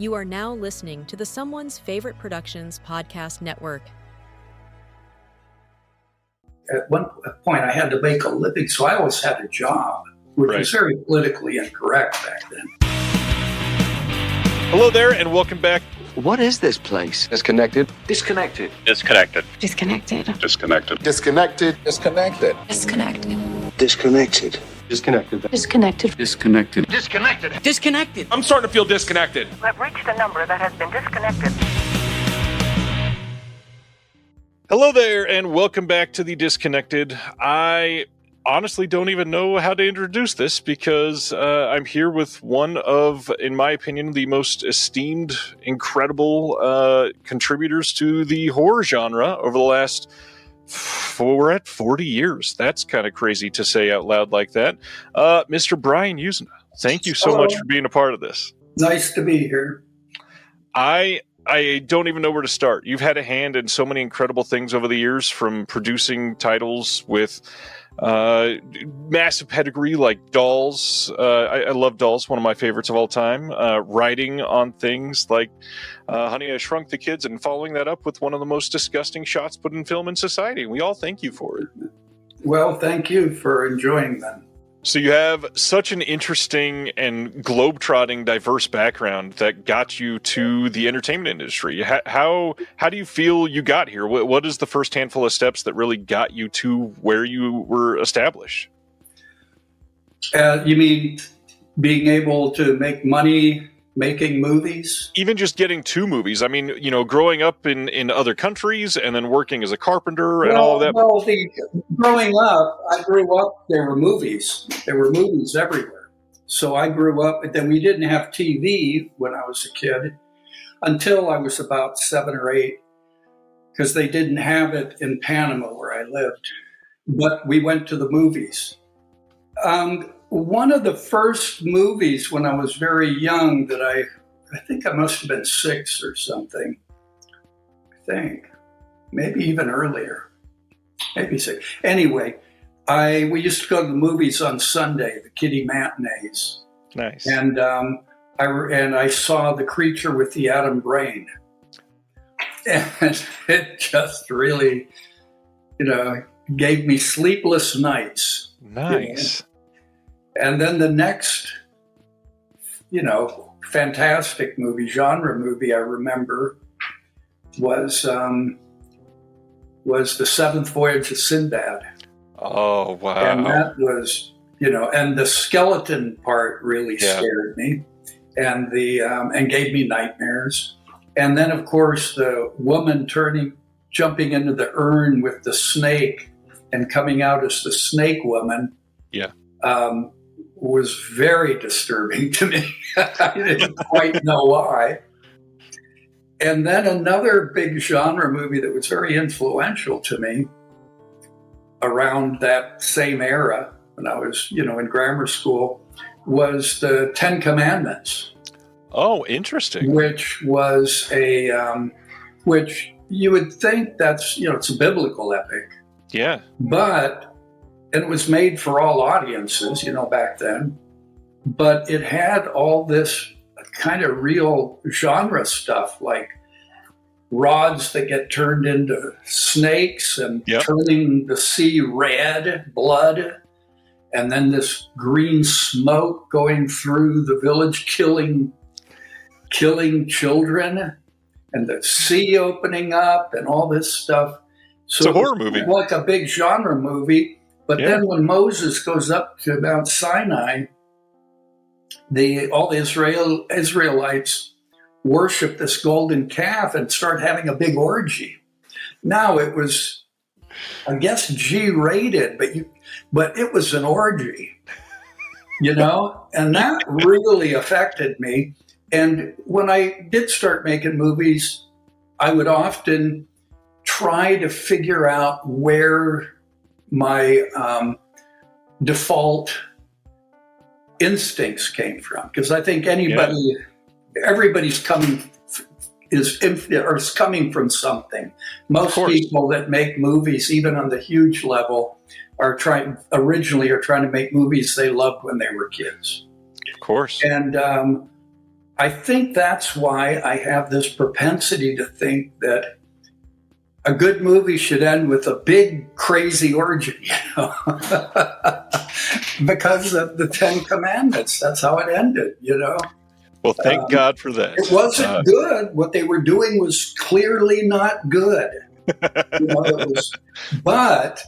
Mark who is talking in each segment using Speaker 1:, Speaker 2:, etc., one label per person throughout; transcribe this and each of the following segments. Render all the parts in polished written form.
Speaker 1: You are now listening to the Someone's Favorite Productions podcast network.
Speaker 2: At one point, I had to make a living, so I always had a job, which was very politically incorrect back then.
Speaker 3: Hello there, and welcome back.
Speaker 4: What is this place?
Speaker 5: Disconnected.
Speaker 3: Disconnected.
Speaker 6: Disconnected.
Speaker 7: Disconnected.
Speaker 6: Disconnected.
Speaker 5: Disconnected.
Speaker 7: Disconnected.
Speaker 4: Disconnected.
Speaker 5: Disconnected.
Speaker 4: Disconnected.
Speaker 7: Disconnected.
Speaker 6: Disconnected.
Speaker 7: Disconnected.
Speaker 4: Disconnected.
Speaker 3: I'm starting to feel disconnected.
Speaker 8: You have reached a number that has been disconnected.
Speaker 3: Hello there, and welcome back to the Disconnected. I honestly don't even know how to introduce this because I'm here with one of, in my opinion, the most esteemed, incredible contributors to the horror genre over the last, we're at 40 years. That's kind of crazy to say out loud like that. Mr. Brian Yuzna, thank you so much for being a part of this.
Speaker 2: Nice to be here.
Speaker 3: I don't even know where to start. You've had a hand in so many incredible things over the years, from producing titles with massive pedigree like Dolls. I love Dolls, one of my favorites of all time. Writing on things like Honey, I Shrunk the Kids, and following that up with one of the most disgusting shots put in film in society. We all thank you for it.
Speaker 2: Well, thank you for enjoying them.
Speaker 3: So you have such an interesting and globe-trotting, diverse background that got you to the entertainment industry. How do you feel you got here? What is the first handful of steps that really got you to where you were established?
Speaker 2: You mean being able to make money making movies? Even
Speaker 3: just getting to movies. I mean, growing up in other countries and then working as a carpenter and all of that.
Speaker 2: Well, growing up, I grew up, there were movies. There were movies everywhere. So I grew up, but then we didn't have TV when I was a kid until I was about 7 or 8, because they didn't have it in Panama where I lived. But we went to the movies. One of the first movies when I was very young that I think I must have been 6 or something. Maybe even earlier. Maybe 6. Anyway, we used to go to the movies on Sunday, the kiddie matinees.
Speaker 3: Nice.
Speaker 2: And I saw The Creature with the Atom Brain. And it just really, gave me sleepless nights.
Speaker 3: Nice.
Speaker 2: And then the next, fantastic movie, genre movie I remember was The Seventh Voyage of Sinbad.
Speaker 3: Oh, wow.
Speaker 2: And that was, and the skeleton part really scared me and and gave me nightmares. And then, of course, the woman jumping into the urn with the snake and coming out as the snake woman.
Speaker 3: Yeah.
Speaker 2: Was very disturbing to me. I didn't quite know why. And then another big genre movie that was very influential to me around that same era when I was, in grammar school was the Ten Commandments.
Speaker 3: Oh, interesting.
Speaker 2: Which was which you would think that's, it's a biblical epic.
Speaker 3: Yeah.
Speaker 2: And it was made for all audiences, back then. But it had all this kind of real genre stuff, like rods that get turned into snakes and turning the sea red, blood, and then this green smoke going through the village, killing children, and the sea opening up and all this stuff. So
Speaker 3: it's a horror movie.
Speaker 2: Like a big genre movie. But then when Moses goes up to Mount Sinai, all the Israelites worship this golden calf and start having a big orgy. Now it was, I guess, G-rated, but it was an orgy, and that really affected me. And when I did start making movies, I would often try to figure out where my default instincts came from, because I think everybody's coming from something. Most people that make movies, even on the huge level, are trying to make movies they loved when they were kids.
Speaker 3: Of course.
Speaker 2: And I think that's why I have this propensity to think that a good movie should end with a big, crazy orgy, because of the Ten Commandments. That's how it ended,
Speaker 3: Well, thank God for that.
Speaker 2: It wasn't good. What they were doing was clearly not good. But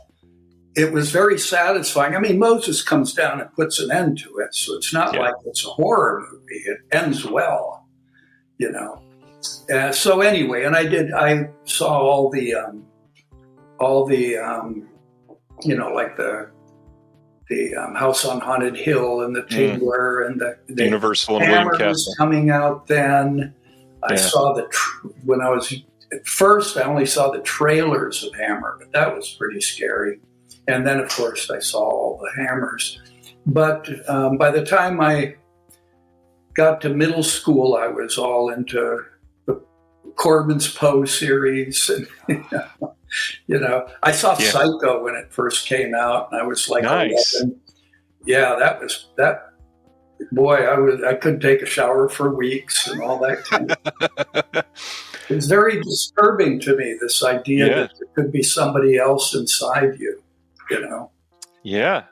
Speaker 2: it was very satisfying. I mean, Moses comes down and puts an end to it, so it's not like it's a horror movie. It ends well, So anyway, and I saw all the like the House on Haunted Hill and the Tingler and the
Speaker 3: Universal and
Speaker 2: Hammer
Speaker 3: William
Speaker 2: was
Speaker 3: Castle
Speaker 2: coming out then. I saw when I was at first, I only saw the trailers of Hammer, but that was pretty scary. And then, of course, I saw all the Hammers. But by the time I got to middle school, I was all into the Corbin's Poe series. And, I saw Psycho when it first came out, and I was like,
Speaker 3: nice.
Speaker 2: 11. Yeah, that. Boy, I couldn't take a shower for weeks and all that kind of. It's very disturbing to me, this idea that there could be somebody else inside you,
Speaker 3: Yeah.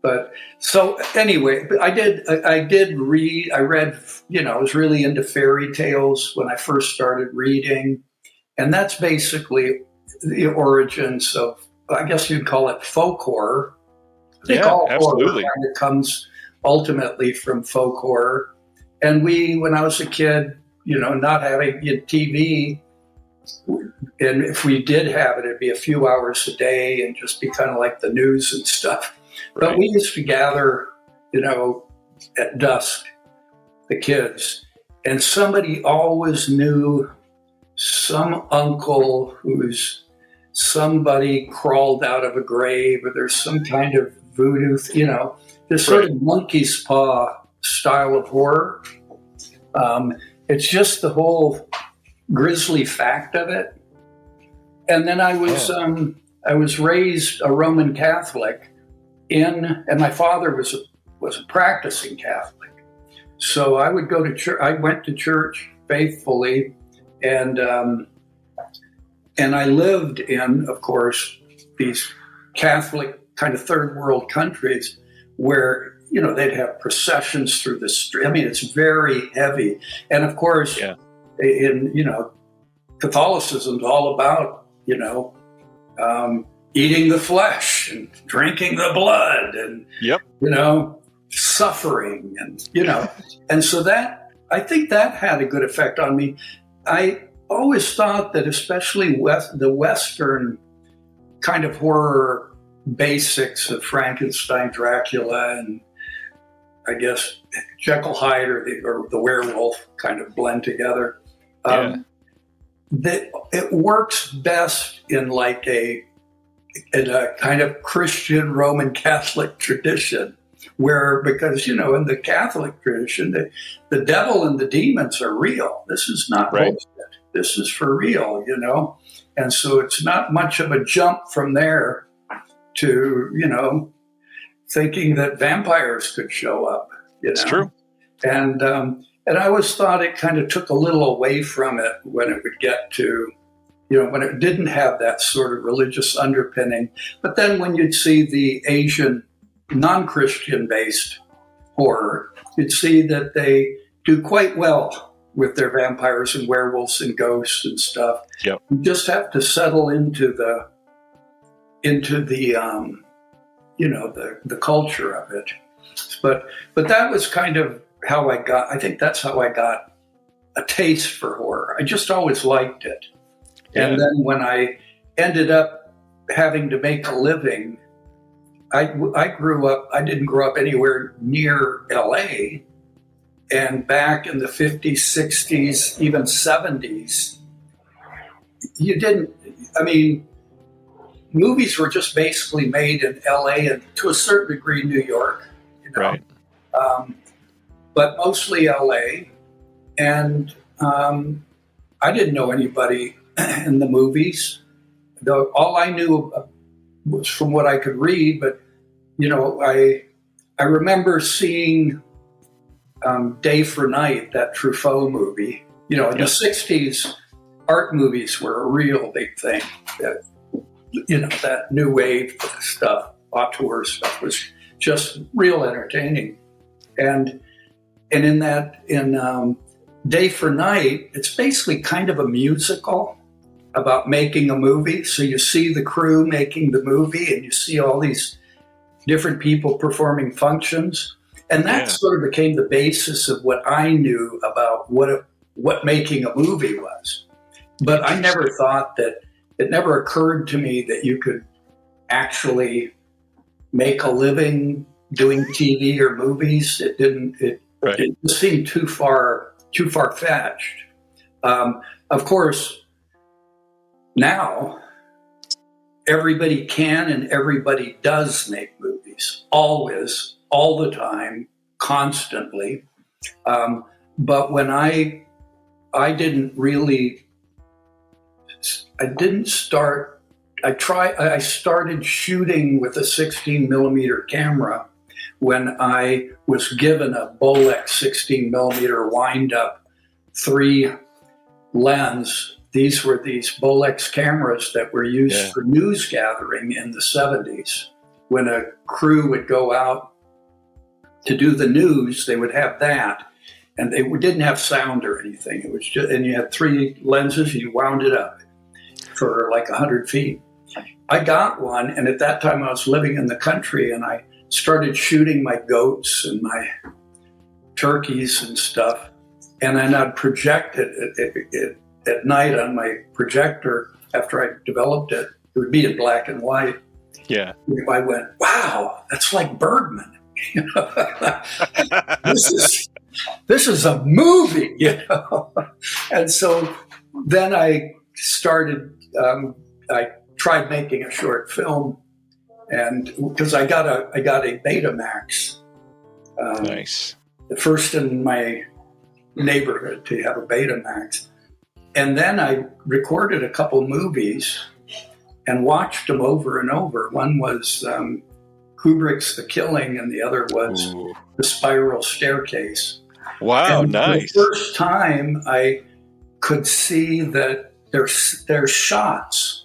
Speaker 2: But so anyway, I did read. I read. I was really into fairy tales when I first started reading, and that's basically the origins of, I guess you'd call it, folk horror. I think all
Speaker 3: absolutely.
Speaker 2: horror kind of comes ultimately from folk horror. And when I was a kid, not having TV, and if we did have it, it'd be a few hours a day and just be kind of like the news and stuff.
Speaker 3: Right.
Speaker 2: But we used to gather, at dusk, the kids, and somebody always knew some uncle who's somebody crawled out of a grave, or there's some kind of voodoo, this sort of monkey's paw style of horror. It's just the whole grisly fact of it. And then I was raised a Roman Catholic, and my father was a practicing Catholic. So I would go to church. I went to church faithfully, and I lived in, of course, these Catholic kind of third world countries where, they'd have processions through the street. I mean, it's very heavy. And of course, in, Catholicism's all about, eating the flesh and drinking the blood and, suffering and, and so that, I think that had a good effect on me. I always thought that especially the Western kind of horror basics of Frankenstein, Dracula, and I guess Jekyll Hyde or the werewolf kind of blend together. That it works best in like in a kind of Christian Roman Catholic tradition, because in the Catholic tradition, the devil and the demons are real. This is not bullshit. This is for real, and so it's not much of a jump from there to thinking that vampires could show up.
Speaker 3: It's true.
Speaker 2: And I always thought it kind of took a little away from it when it would get to, when it didn't have that sort of religious underpinning. But then when you'd see the Asian non-Christian based horror, you'd see that they do quite well with their vampires and werewolves and ghosts and stuff.
Speaker 3: Yep.
Speaker 2: You just have to settle into the culture of it. But that was kind of how I think that's how I got a taste for horror. I just always liked it. Yeah. And then when I ended up having to make a living, I didn't grow up anywhere near LA. And back in the 50s, 60s, even 70s, movies were just basically made in LA and to a certain degree New York,
Speaker 3: Right.
Speaker 2: But mostly LA. And I didn't know anybody in the movies. Though all I knew was from what I could read, but I remember seeing Day for Night, that Truffaut movie. In the 60s, art movies were a real big thing. That new wave stuff, auteur stuff, was just real entertaining. And in Day for Night, it's basically kind of a musical about making a movie. So you see the crew making the movie, and you see all these different people performing functions. And that sort of became the basis of what I knew about what making a movie was. But I never thought that, it never occurred to me that you could actually make a living doing TV or movies. It didn't, it seemed too far-fetched. Of course, now everybody can and everybody does make movies, always, all the time, constantly. But when I started shooting with a 16 millimeter camera when I was given a Bolex 16 millimeter wind up 3 lens. These were these Bolex cameras that were used for news gathering in the 70s. When a crew would go out to do the news, they would have that, and they didn't have sound or anything. It was just, and you had 3 lenses, and you wound it up for like 100 feet. I got one, and at that time I was living in the country, and I started shooting my goats and my turkeys and stuff, and then I'd project it at night on my projector after I developed it. It would be in black and white.
Speaker 3: Yeah.
Speaker 2: I went, wow, that's like Bergman. This is a movie, And so then I started. I tried making a short film, and because I got a Betamax.
Speaker 3: Nice.
Speaker 2: The first in my neighborhood to have a Betamax, and then I recorded a couple movies and watched them over and over. One was Kubrick's The Killing, and the other was The Spiral Staircase.
Speaker 3: Wow,
Speaker 2: and
Speaker 3: nice.
Speaker 2: For the first time, I could see that there's shots.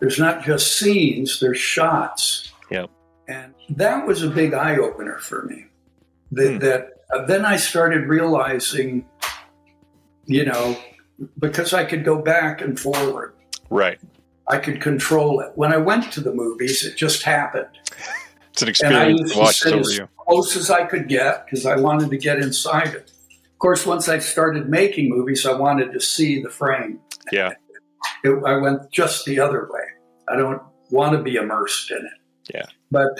Speaker 2: There's not just scenes, there's shots.
Speaker 3: Yep.
Speaker 2: And that was a big eye-opener for me. That then I started realizing, because I could go back and forward.
Speaker 3: Right.
Speaker 2: I could control it. When I went to the movies, it just happened.
Speaker 3: It's an experience to watch over you.
Speaker 2: As close as I could get, because I wanted to get inside it. Of course, once I started making movies, I wanted to see the frame.
Speaker 3: Yeah.
Speaker 2: I went just the other way. I don't want to be immersed in it.
Speaker 3: Yeah.
Speaker 2: But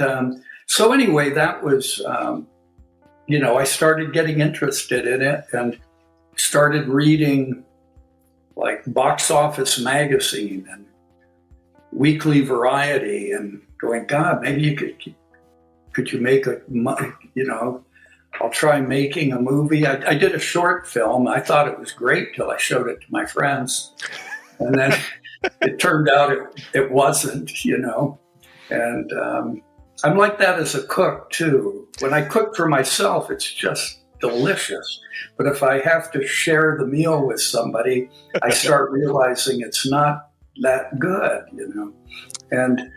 Speaker 2: so anyway, that was, I started getting interested in it and started reading like Box Office Magazine and Weekly Variety, and going, God, maybe could you make I'll try making a movie. I did a short film. I thought it was great till I showed it to my friends. And then it turned out it wasn't, And I'm like that as a cook, too. When I cook for myself, it's just delicious. But if I have to share the meal with somebody, I start realizing it's not that good, And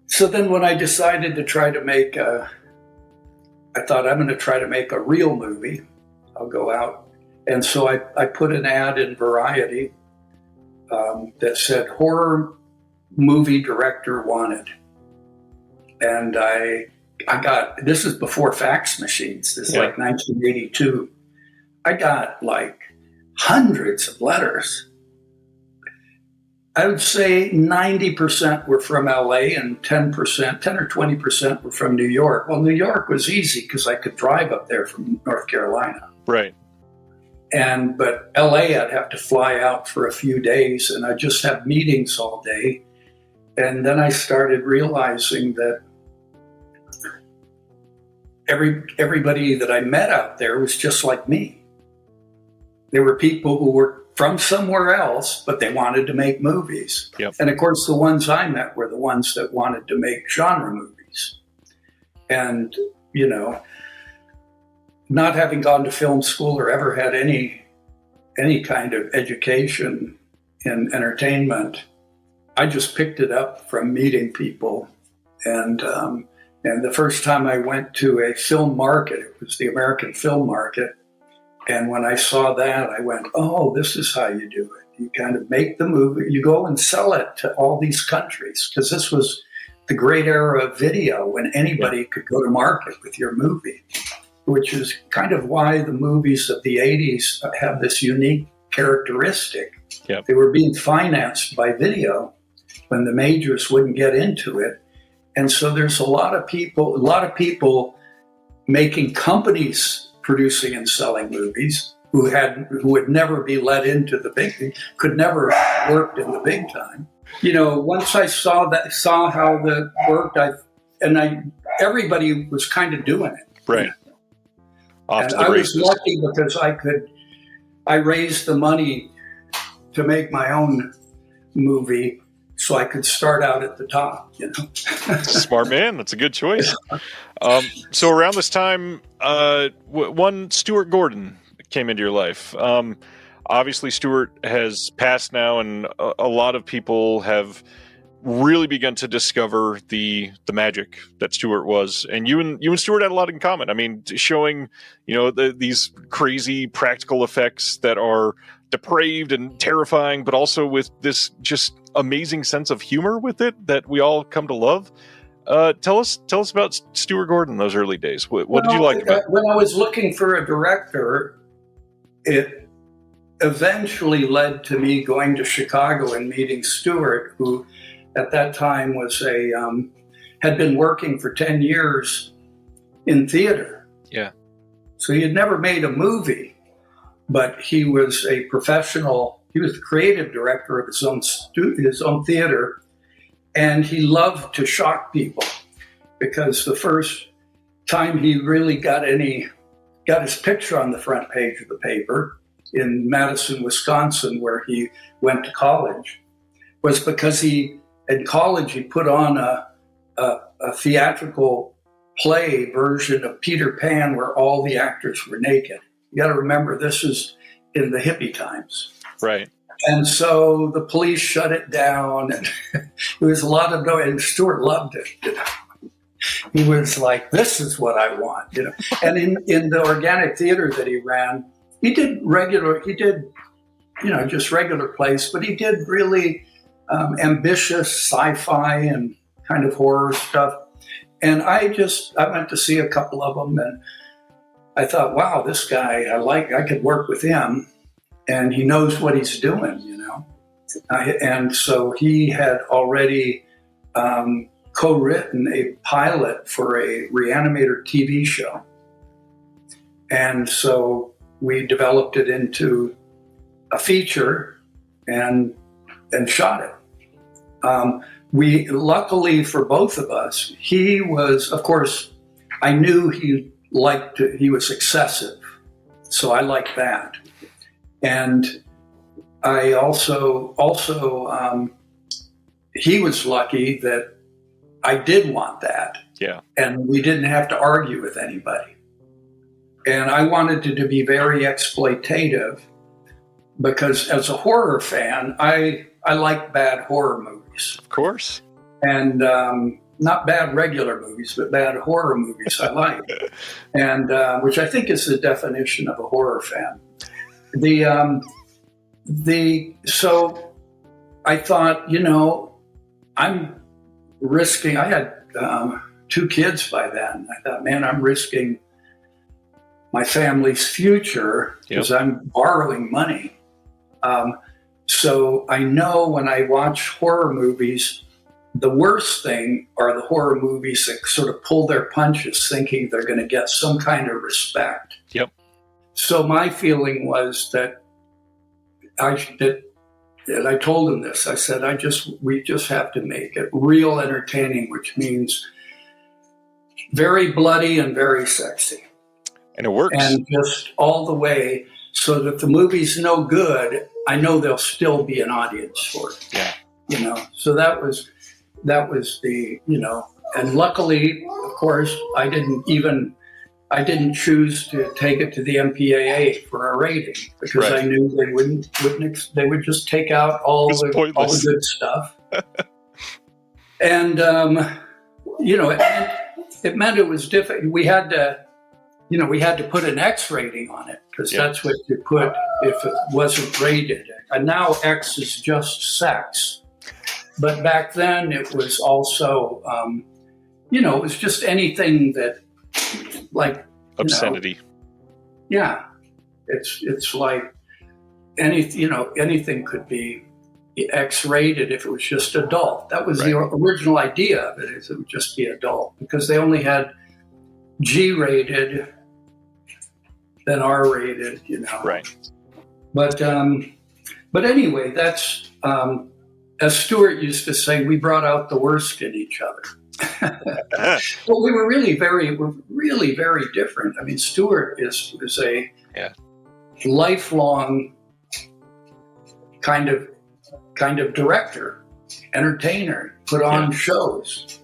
Speaker 2: so then when I decided to try to make I thought I'm going to try to make a real movie. I'll go out. And so I put an ad in Variety that said horror movie director wanted. And I got, this is before fax machines. This is like 1982. I got like hundreds of letters. I would say 90% were from LA and 10 or 20% were from New York. Well, New York was easy because I could drive up there from North Carolina.
Speaker 3: Right.
Speaker 2: But LA, I'd have to fly out for a few days, and I'd just have meetings all day. And then I started realizing that everybody that I met out there was just like me. There were people who were from somewhere else, but they wanted to make movies.
Speaker 3: Yep.
Speaker 2: And of course, the ones I met were the ones that wanted to make genre movies. And, not having gone to film school or ever had any kind of education in entertainment, I just picked it up from meeting people. And the first time I went to a film market, it was the American Film Market. And when I saw that, I went, oh, this is how you do it. You kind of make the movie, you go and sell it to all these countries, because this was the great era of video when anybody could go to market with your movie, which is kind of why the movies of the 80s have this unique characteristic.
Speaker 3: Yep.
Speaker 2: They were being financed by video when the majors wouldn't get into it. And so there's a lot of people making companies producing and selling movies who would never be let into the big, could never have worked in the big time. Once I saw how that worked, everybody was kind of doing it.
Speaker 3: Right.
Speaker 2: And I was lucky because I raised the money to make my own movie, so I could start out at the top,
Speaker 3: Smart man. That's a good choice. So around this time, one Stuart Gordon came into your life. Obviously, Stuart has passed now, and a lot of people have really begun to discover the magic that Stuart was. And you and Stuart had a lot in common. I mean, showing these crazy practical effects that are depraved and terrifying, but also with this just amazing sense of humor with it that we all come to love. Tell us about Stuart Gordon in those early days. What did you like about it?
Speaker 2: When I was looking for a director, it eventually led to me going to Chicago and meeting Stuart, who at that time was had been working for 10 years in theater.
Speaker 3: Yeah.
Speaker 2: So he had never made a movie, but he was a professional. He was the creative director of his own theater, and he loved to shock people, because the first time he really got his picture on the front page of the paper in Madison, Wisconsin, where he went to college, was because in college he put on a theatrical play version of Peter Pan where all the actors were naked. You got to remember, this is in the hippie times.
Speaker 3: Right.
Speaker 2: And so the police shut it down, and it was a lot of noise, and Stuart loved it. He was like, this is what I want, And in the organic theater that he ran, he did just regular plays, but he did really ambitious sci-fi and kind of horror stuff. And I went to see a couple of them, and I thought, wow, this guy, I could work with him, and he knows what he's doing, and so he had already co-written a pilot for a Reanimator TV show. And so we developed it into a feature and shot it. We, luckily for both of us, he was, of course, I knew he was excessive. So I liked that. And I also he was lucky that I did want that.
Speaker 3: Yeah. And
Speaker 2: we didn't have to argue with anybody. And I wanted it to be very exploitative, because as a horror fan, I like bad horror movies.
Speaker 3: Of course.
Speaker 2: And not bad regular movies, but bad horror movies I like. And which I think is the definition of a horror fan. So I thought, I'm risking, I had 2 kids by then. I thought, man, I'm risking my family's future because I'm borrowing money. So I know when I watch horror movies, the worst thing are the horror movies that sort of pull their punches thinking they're going to get some kind of respect.
Speaker 3: Yep.
Speaker 2: So my feeling was that and I told him this. I said, we just have to make it real entertaining, which means very bloody and very sexy.
Speaker 3: And it works.
Speaker 2: And just all the way, so that if the movie's no good, I know there'll still be an audience for it.
Speaker 3: Yeah.
Speaker 2: So that was the, and luckily, of course, I I didn't choose to take it to the MPAA for a rating because
Speaker 3: Right.
Speaker 2: I knew they would just take out all
Speaker 3: It's
Speaker 2: the
Speaker 3: pointless.
Speaker 2: good stuff. And it meant it was difficult. We had to put an X rating on it because that's what you put if it wasn't rated. And now X is just sex. But back then it was also, it was just anything that, like,
Speaker 3: Obscenity.
Speaker 2: It's like anything could be X-rated if it was just adult. That was the original idea of it, is it would just be adult, because they only had G-rated, then R-rated,
Speaker 3: Right.
Speaker 2: But anyway, that's as Stuart used to say, we brought out the worst in each other. Well, we were really very different. I mean, Stuart is a lifelong kind of director, entertainer, put on shows.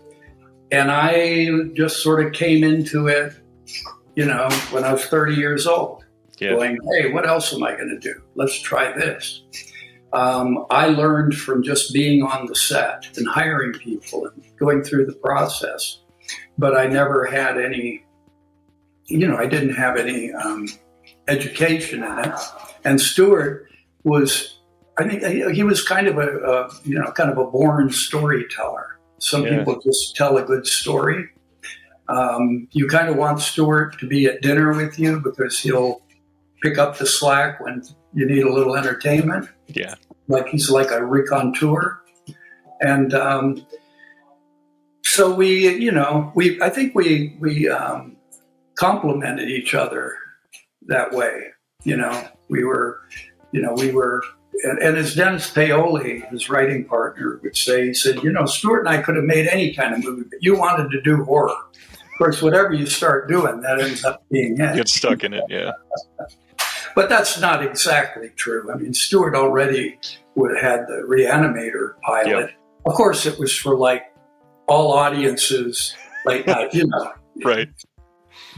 Speaker 2: And I just sort of came into it, when I was 30 years old, going, hey, what else am I going to do? Let's try this. I learned from just being on the set and hiring people and going through the process, but I never had any, I didn't have any education in it. And Stuart was, I think he was kind of a born storyteller. Some people just tell a good story. You kind of want Stuart to be at dinner with you because he'll pick up the slack when you need a little entertainment.
Speaker 3: Yeah.
Speaker 2: Like he's like a raconteur. And so I think we complimented each other that way. We were, and as Dennis Paoli, his writing partner, would say, he said, Stuart and I could have made any kind of movie, but you wanted to do horror. Of course, whatever you start doing, that ends up being it.
Speaker 3: Get stuck in it, yeah.
Speaker 2: But that's not exactly true. I mean, Stuart already would have had the Reanimator pilot.
Speaker 3: Yep.
Speaker 2: Of course, it was for like all audiences, late night,
Speaker 3: Right.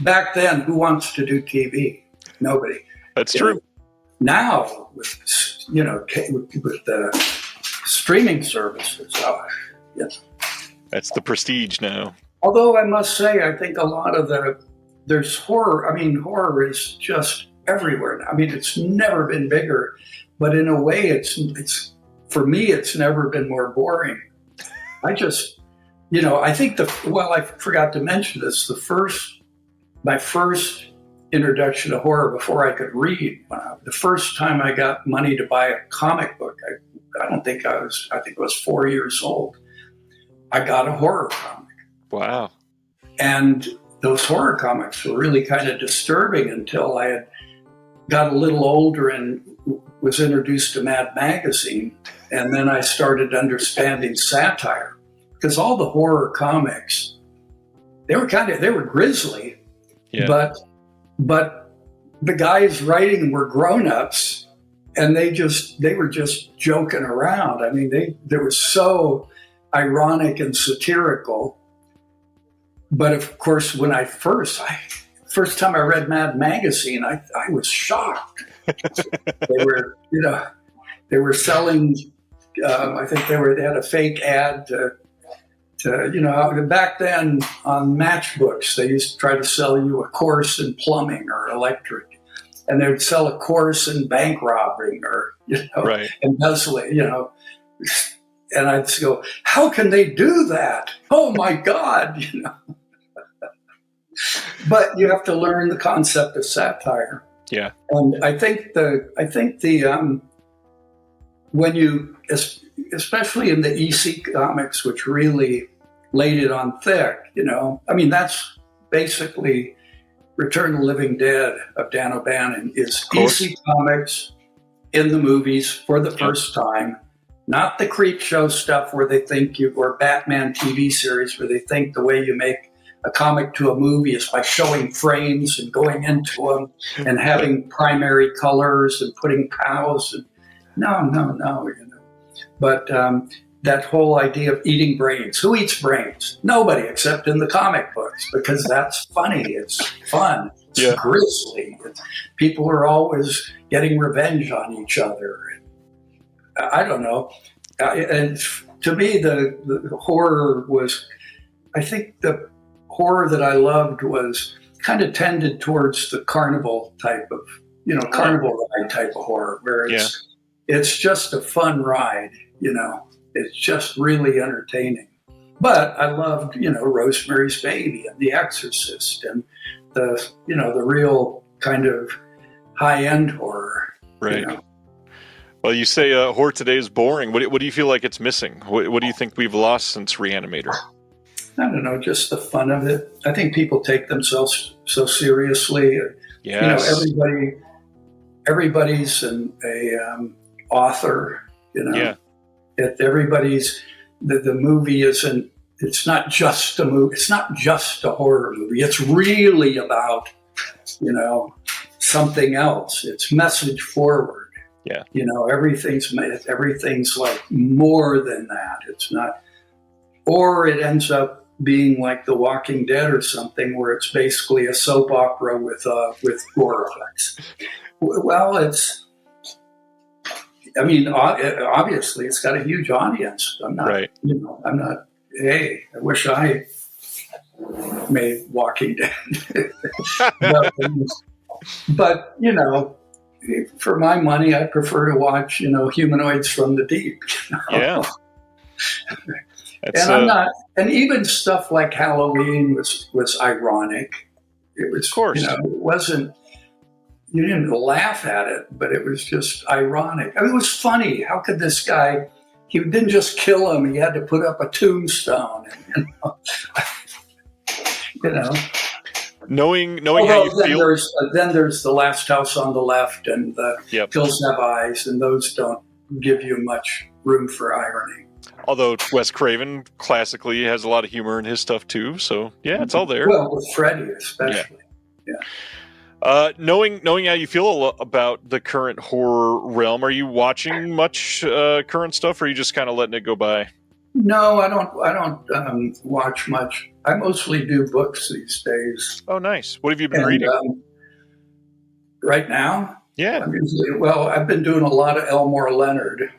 Speaker 2: Back then, who wants to do TV? Nobody.
Speaker 3: That's true.
Speaker 2: Now, with the streaming services,
Speaker 3: that's the prestige now.
Speaker 2: Although I must say, I think a lot of there's horror. I mean, horror is just everywhere now. I mean, it's never been bigger, but in a way, it's for me, it's never been more boring. I just, I think I forgot to mention this. My first introduction to horror before I could read. The first time I got money to buy a comic book, I think I was 4 years old. I got a horror comic.
Speaker 3: Wow.
Speaker 2: And those horror comics were really kind of disturbing until I had got a little older and was introduced to Mad Magazine. And then I started understanding satire, because all the horror comics, they were grisly, but the guys writing were grown-ups, and they were just joking around. I mean, they were so ironic and satirical. But of course, when first time I read Mad Magazine, I was shocked. They were selling. I think they had a fake ad to back then on matchbooks. They used to try to sell you a course in plumbing or electric, and they'd sell a course in bank robbing or embezzling. And I'd go, how can they do that? Oh my God! But you have to learn the concept of satire.
Speaker 3: Yeah.
Speaker 2: And I think when you, especially in the EC comics, which really laid it on thick, that's basically Return of the Living Dead of Dan O'Bannon is EC comics in the movies for the first time, not the creep show stuff where they think or Batman TV series where they think the way you make a comic to a movie is by showing frames and going into them and having primary colors and putting cows. And no. But that whole idea of eating brains. Who eats brains? Nobody, except in the comic books, because that's funny. It's fun. It's grisly. People are always getting revenge on each other. I don't know. And to me, the horror was, I think the horror that I loved was kind of tended towards the carnival type of, carnival ride type of horror, where it's just a fun ride, It's just really entertaining. But I loved, Rosemary's Baby and The Exorcist and the real kind of high-end horror.
Speaker 3: Right. Well, you say horror today is boring. What do you feel like it's missing? What do you think we've lost since Reanimator?
Speaker 2: I don't know, just the fun of it. I think people take themselves so seriously.
Speaker 3: Yes.
Speaker 2: Everybody's an author, Everybody's, the movie isn't, it's not just a movie. It's not just a horror movie. It's really about, something else. It's message forward.
Speaker 3: Yeah.
Speaker 2: Everything's like more than that. It's not, or it ends up being like The Walking Dead or something, where it's basically a soap opera with gore effects. Well, obviously it's got a huge audience. I'm not, hey, I wish I made Walking Dead. but, for my money, I prefer to watch, Humanoids from the Deep.
Speaker 3: Yeah.
Speaker 2: And I'm not, and even stuff like Halloween was ironic. It was,
Speaker 3: of course,
Speaker 2: it wasn't, you didn't laugh at it, but it was just ironic. It was funny. How could this guy, he didn't just kill him, he had to put up a tombstone.
Speaker 3: Knowing how you feel.
Speaker 2: Then there's The Last House on the Left and the Hills Have Eyes, and those don't give you much room for irony.
Speaker 3: Although Wes Craven classically has a lot of humor in his stuff too, so it's all there.
Speaker 2: Well, with Freddy especially.
Speaker 3: Knowing how you feel about the current horror realm, are you watching much current stuff, or are you just kind of letting it go by?
Speaker 2: No, I don't watch much. I mostly do books these days.
Speaker 3: Oh, nice. What have you been reading?
Speaker 2: Right now?
Speaker 3: Yeah.
Speaker 2: I've been doing a lot of Elmore Leonard.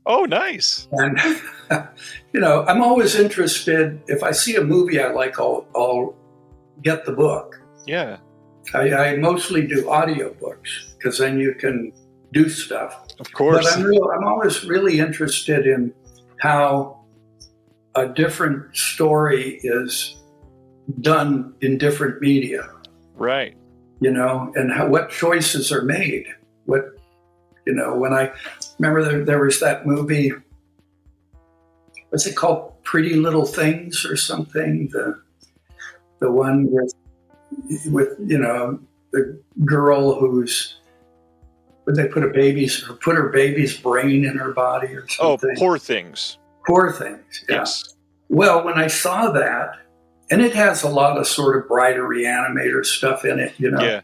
Speaker 3: Oh, nice.
Speaker 2: And, I'm always interested. If I see a movie I like, I'll get the book.
Speaker 3: Yeah.
Speaker 2: I mostly do audiobooks because then you can do stuff.
Speaker 3: Of course.
Speaker 2: But I'm always really interested in how a different story is done in different media.
Speaker 3: Right.
Speaker 2: And what choices are made. When I remember there was that movie, what's it called? Pretty Little Things or something? The one with the girl they put her baby's brain in her body or something.
Speaker 3: Oh, Poor Things.
Speaker 2: Poor Things, yeah.
Speaker 3: Yes.
Speaker 2: Well, when I saw that, and it has a lot of sort of Bride of Reanimator stuff in it,
Speaker 3: Yeah.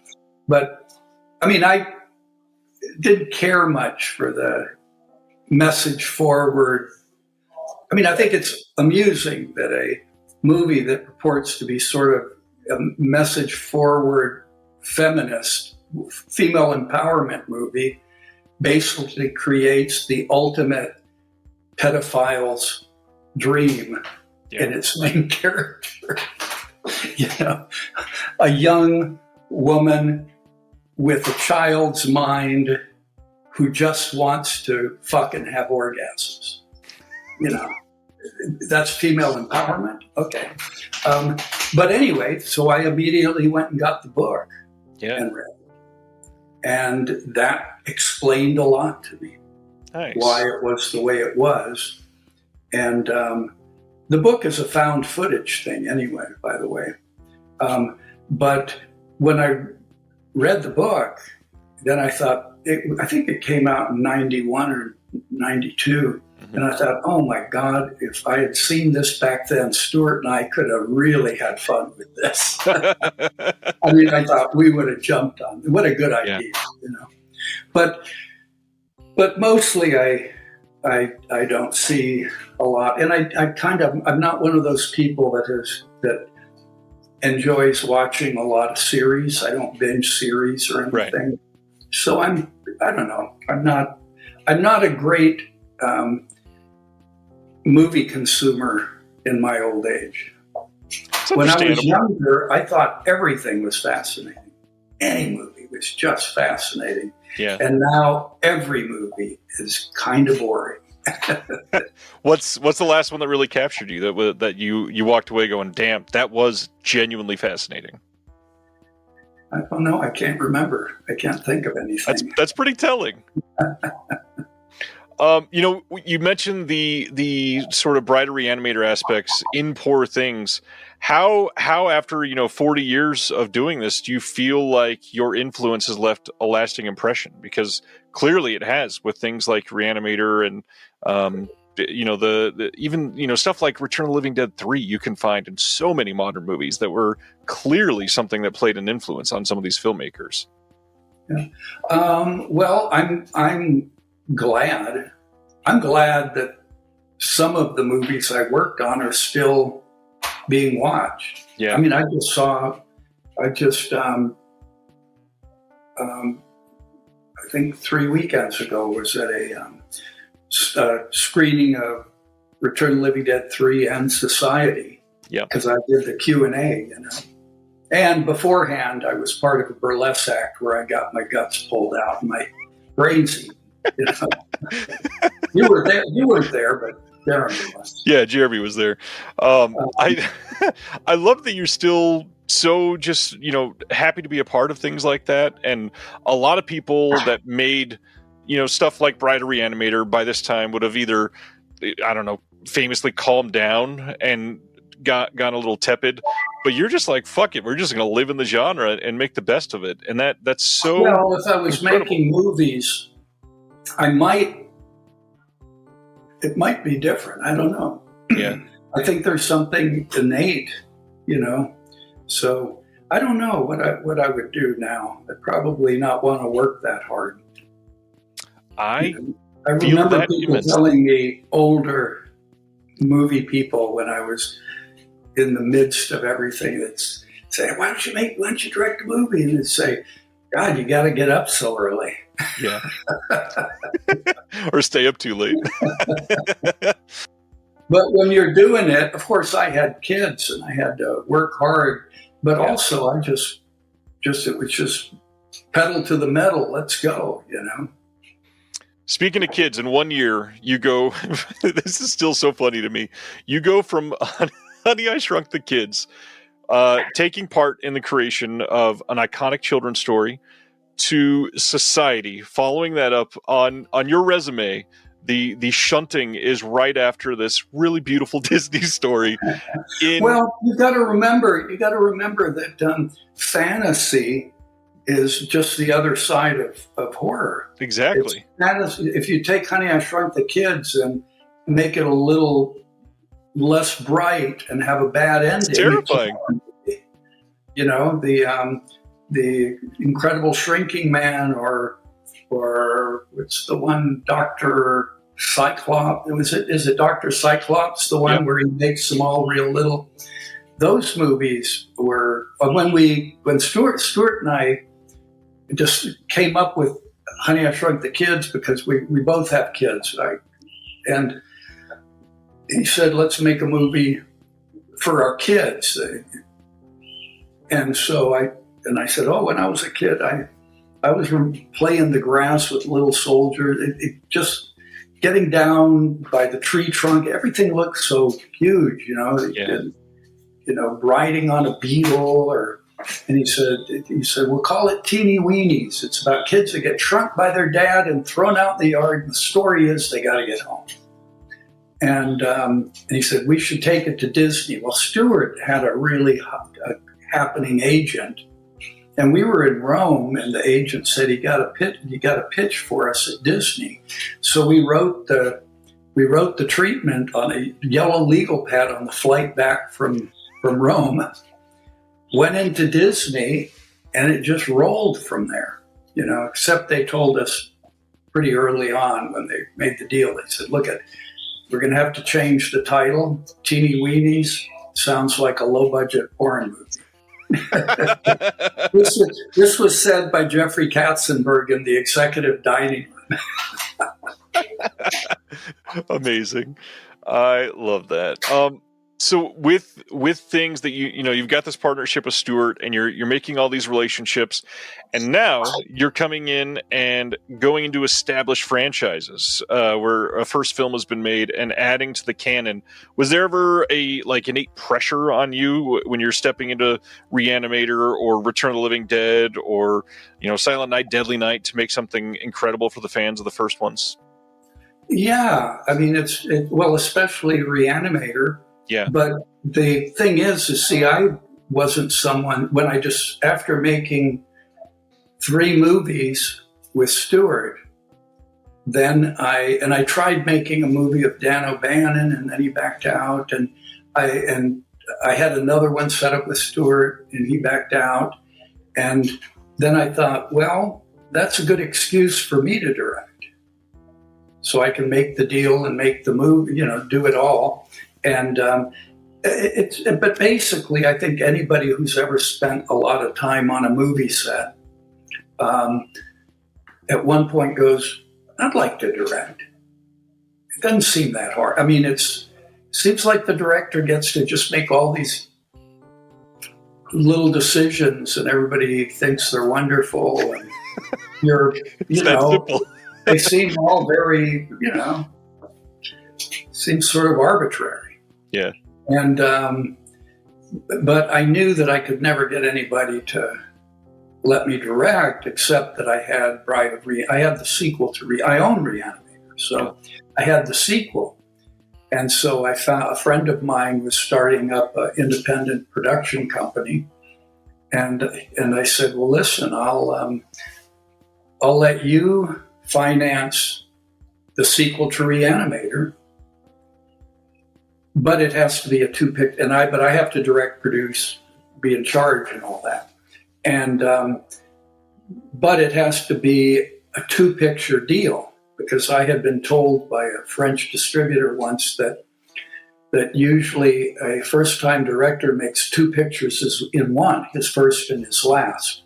Speaker 2: But, I didn't care much for the message forward. I think it's amusing that a movie that purports to be sort of a message forward feminist, female empowerment movie basically creates the ultimate pedophile's dream in its main character. A young woman with a child's mind who just wants to fucking have orgasms. That's female empowerment. Okay. But anyway, so I immediately went and got the book and read it. And that explained a lot to me.
Speaker 3: Nice.
Speaker 2: Why it was the way it was. And the book is a found footage thing anyway, by the way. But when I read the book, then I thought, I think it came out in 91 or 92. Mm-hmm. And I thought, oh my God, if I had seen this back then, Stuart and I could have really had fun with this. I thought we would have jumped on it. What a good idea, But mostly I don't see a lot, and I'm not one of those people that enjoys watching a lot of series. I don't binge series or anything.
Speaker 3: Right.
Speaker 2: So I don't know. I'm not a great movie consumer in my old age. When I was younger, I thought everything was fascinating. Any movie was just fascinating.
Speaker 3: Yeah.
Speaker 2: And now every movie is kind of boring.
Speaker 3: What's the last one that really captured you, that you walked away going, damn, that was genuinely fascinating?
Speaker 2: I don't know. I can't remember. I can't think of anything.
Speaker 3: That's pretty telling. You mentioned the sort of Bride of Reanimator aspects in Poor Things. How after 40 years of doing this, do you feel like your influence has left a lasting impression? Because clearly it has, with things like Reanimator and even stuff like Return of the Living Dead 3. You can find in so many modern movies that were clearly something that played an influence on some of these filmmakers.
Speaker 2: Yeah. Well, I'm glad that some of the movies I worked on are still being watched.
Speaker 3: Yeah.
Speaker 2: I mean, I think 3 weekends ago was at a screening of Return of the Living Dead 3 and Society.
Speaker 3: Yeah.
Speaker 2: Because I did the Q&A, And beforehand, I was part of a burlesque act where I got my guts pulled out and my brains eaten. You were there. You weren't there, but Jeremy was.
Speaker 3: Yeah, Jeremy was there. I love that you're still so just happy to be a part of things like that. And a lot of people that made stuff like Bride of Reanimator by this time would have either, I don't know, famously calmed down and gone a little tepid. But you're just like, fuck it, we're just going to live in the genre and make the best of it. And that's so.
Speaker 2: Well, if I was
Speaker 3: incredible.
Speaker 2: making movies, it might be different. I don't know.
Speaker 3: Yeah.
Speaker 2: I think there's something innate, So I don't know what I would do now. I'd probably not want to work that hard.
Speaker 3: I
Speaker 2: remember people telling me, older movie people, when I was in the midst of everything, that's saying, why don't you direct a movie? And they'd say, God, you got to get up so early.
Speaker 3: Yeah. Or stay up too late.
Speaker 2: But when you're doing it, of course, I had kids and I had to work hard, but also I it was just pedal to the metal. Let's go,
Speaker 3: Speaking of kids, in 1 year, you go, this is still so funny to me. You go from Honey, I Shrunk the Kids, taking part in the creation of an iconic children's story, to Society, following that up on your resume. The shunting is right after this really beautiful Disney story.
Speaker 2: Well, you got to remember that fantasy is just the other side of horror.
Speaker 3: Exactly.
Speaker 2: If you take Honey, I Shrunk the Kids and make it a little less bright and have a bad ending,
Speaker 3: it's terrifying.
Speaker 2: The Incredible Shrinking Man, or what's the one, Dr. Cyclops? Is it Dr. Cyclops, the one where he makes them all real little? Those movies were, when Stuart and I just came up with Honey, I Shrunk the Kids, because we both have kids. And he said, let's make a movie for our kids. And so I said, when I was a kid, I was playing the grass with little soldiers. It just getting down by the tree trunk. Everything looked so huge, riding on a beetle, and he said, we'll call it Teeny Weenies. It's about kids that get shrunk by their dad and thrown out in the yard. And the story is they got to get home. And he said, we should take it to Disney. Well, Stuart had a really happening agent. And we were in Rome, and the agent said, you got to pitch for us at Disney. So we wrote the treatment on a yellow legal pad on the flight back from Rome, went into Disney, and it just rolled from there, except they told us pretty early on when they made the deal. They said, look, we're going to have to change the title. Teeny Weenies sounds like a low-budget porn movie. This was said by Jeffrey Katzenberg in the executive dining room.
Speaker 3: Amazing. I love that. So with things that you've got this partnership with Stuart, and you're making all these relationships, and now you're coming in and going into established franchises where a first film has been made and adding to the canon. Was there ever innate pressure on you when you're stepping into Reanimator or Return of the Living Dead or Silent Night, Deadly Night to make something incredible for the fans of the first ones?
Speaker 2: Yeah, I mean especially Reanimator.
Speaker 3: Yeah.
Speaker 2: But the thing is, see, I wasn't someone, after making 3 movies with Stuart, then I tried making a movie of Dan O'Bannon, and then he backed out, and I had another one set up with Stuart, and he backed out. And then I thought, well, that's a good excuse for me to direct. So I can make the deal and make the movie, do it all. And but basically, I think anybody who's ever spent a lot of time on a movie set at one point goes, I'd like to direct. It doesn't seem that hard. I mean, it seems like the director gets to just make all these little decisions, and everybody thinks they're wonderful. And
Speaker 3: simple.
Speaker 2: They seem all very, seems sort of arbitrary.
Speaker 3: Yeah.
Speaker 2: And, but I knew that I could never get anybody to let me direct, except that I had I had the sequel to I own Reanimator. So I had the sequel. And so I found a friend of mine was starting up an independent production company. And I said, well, listen, I'll let you finance the sequel to Reanimator. But it has to be a 2-pick, but I have to direct, produce, be in charge, and all that. And but it has to be a 2-picture deal, because I had been told by a French distributor once that usually a first-time director makes 2 pictures in one, his first and his last.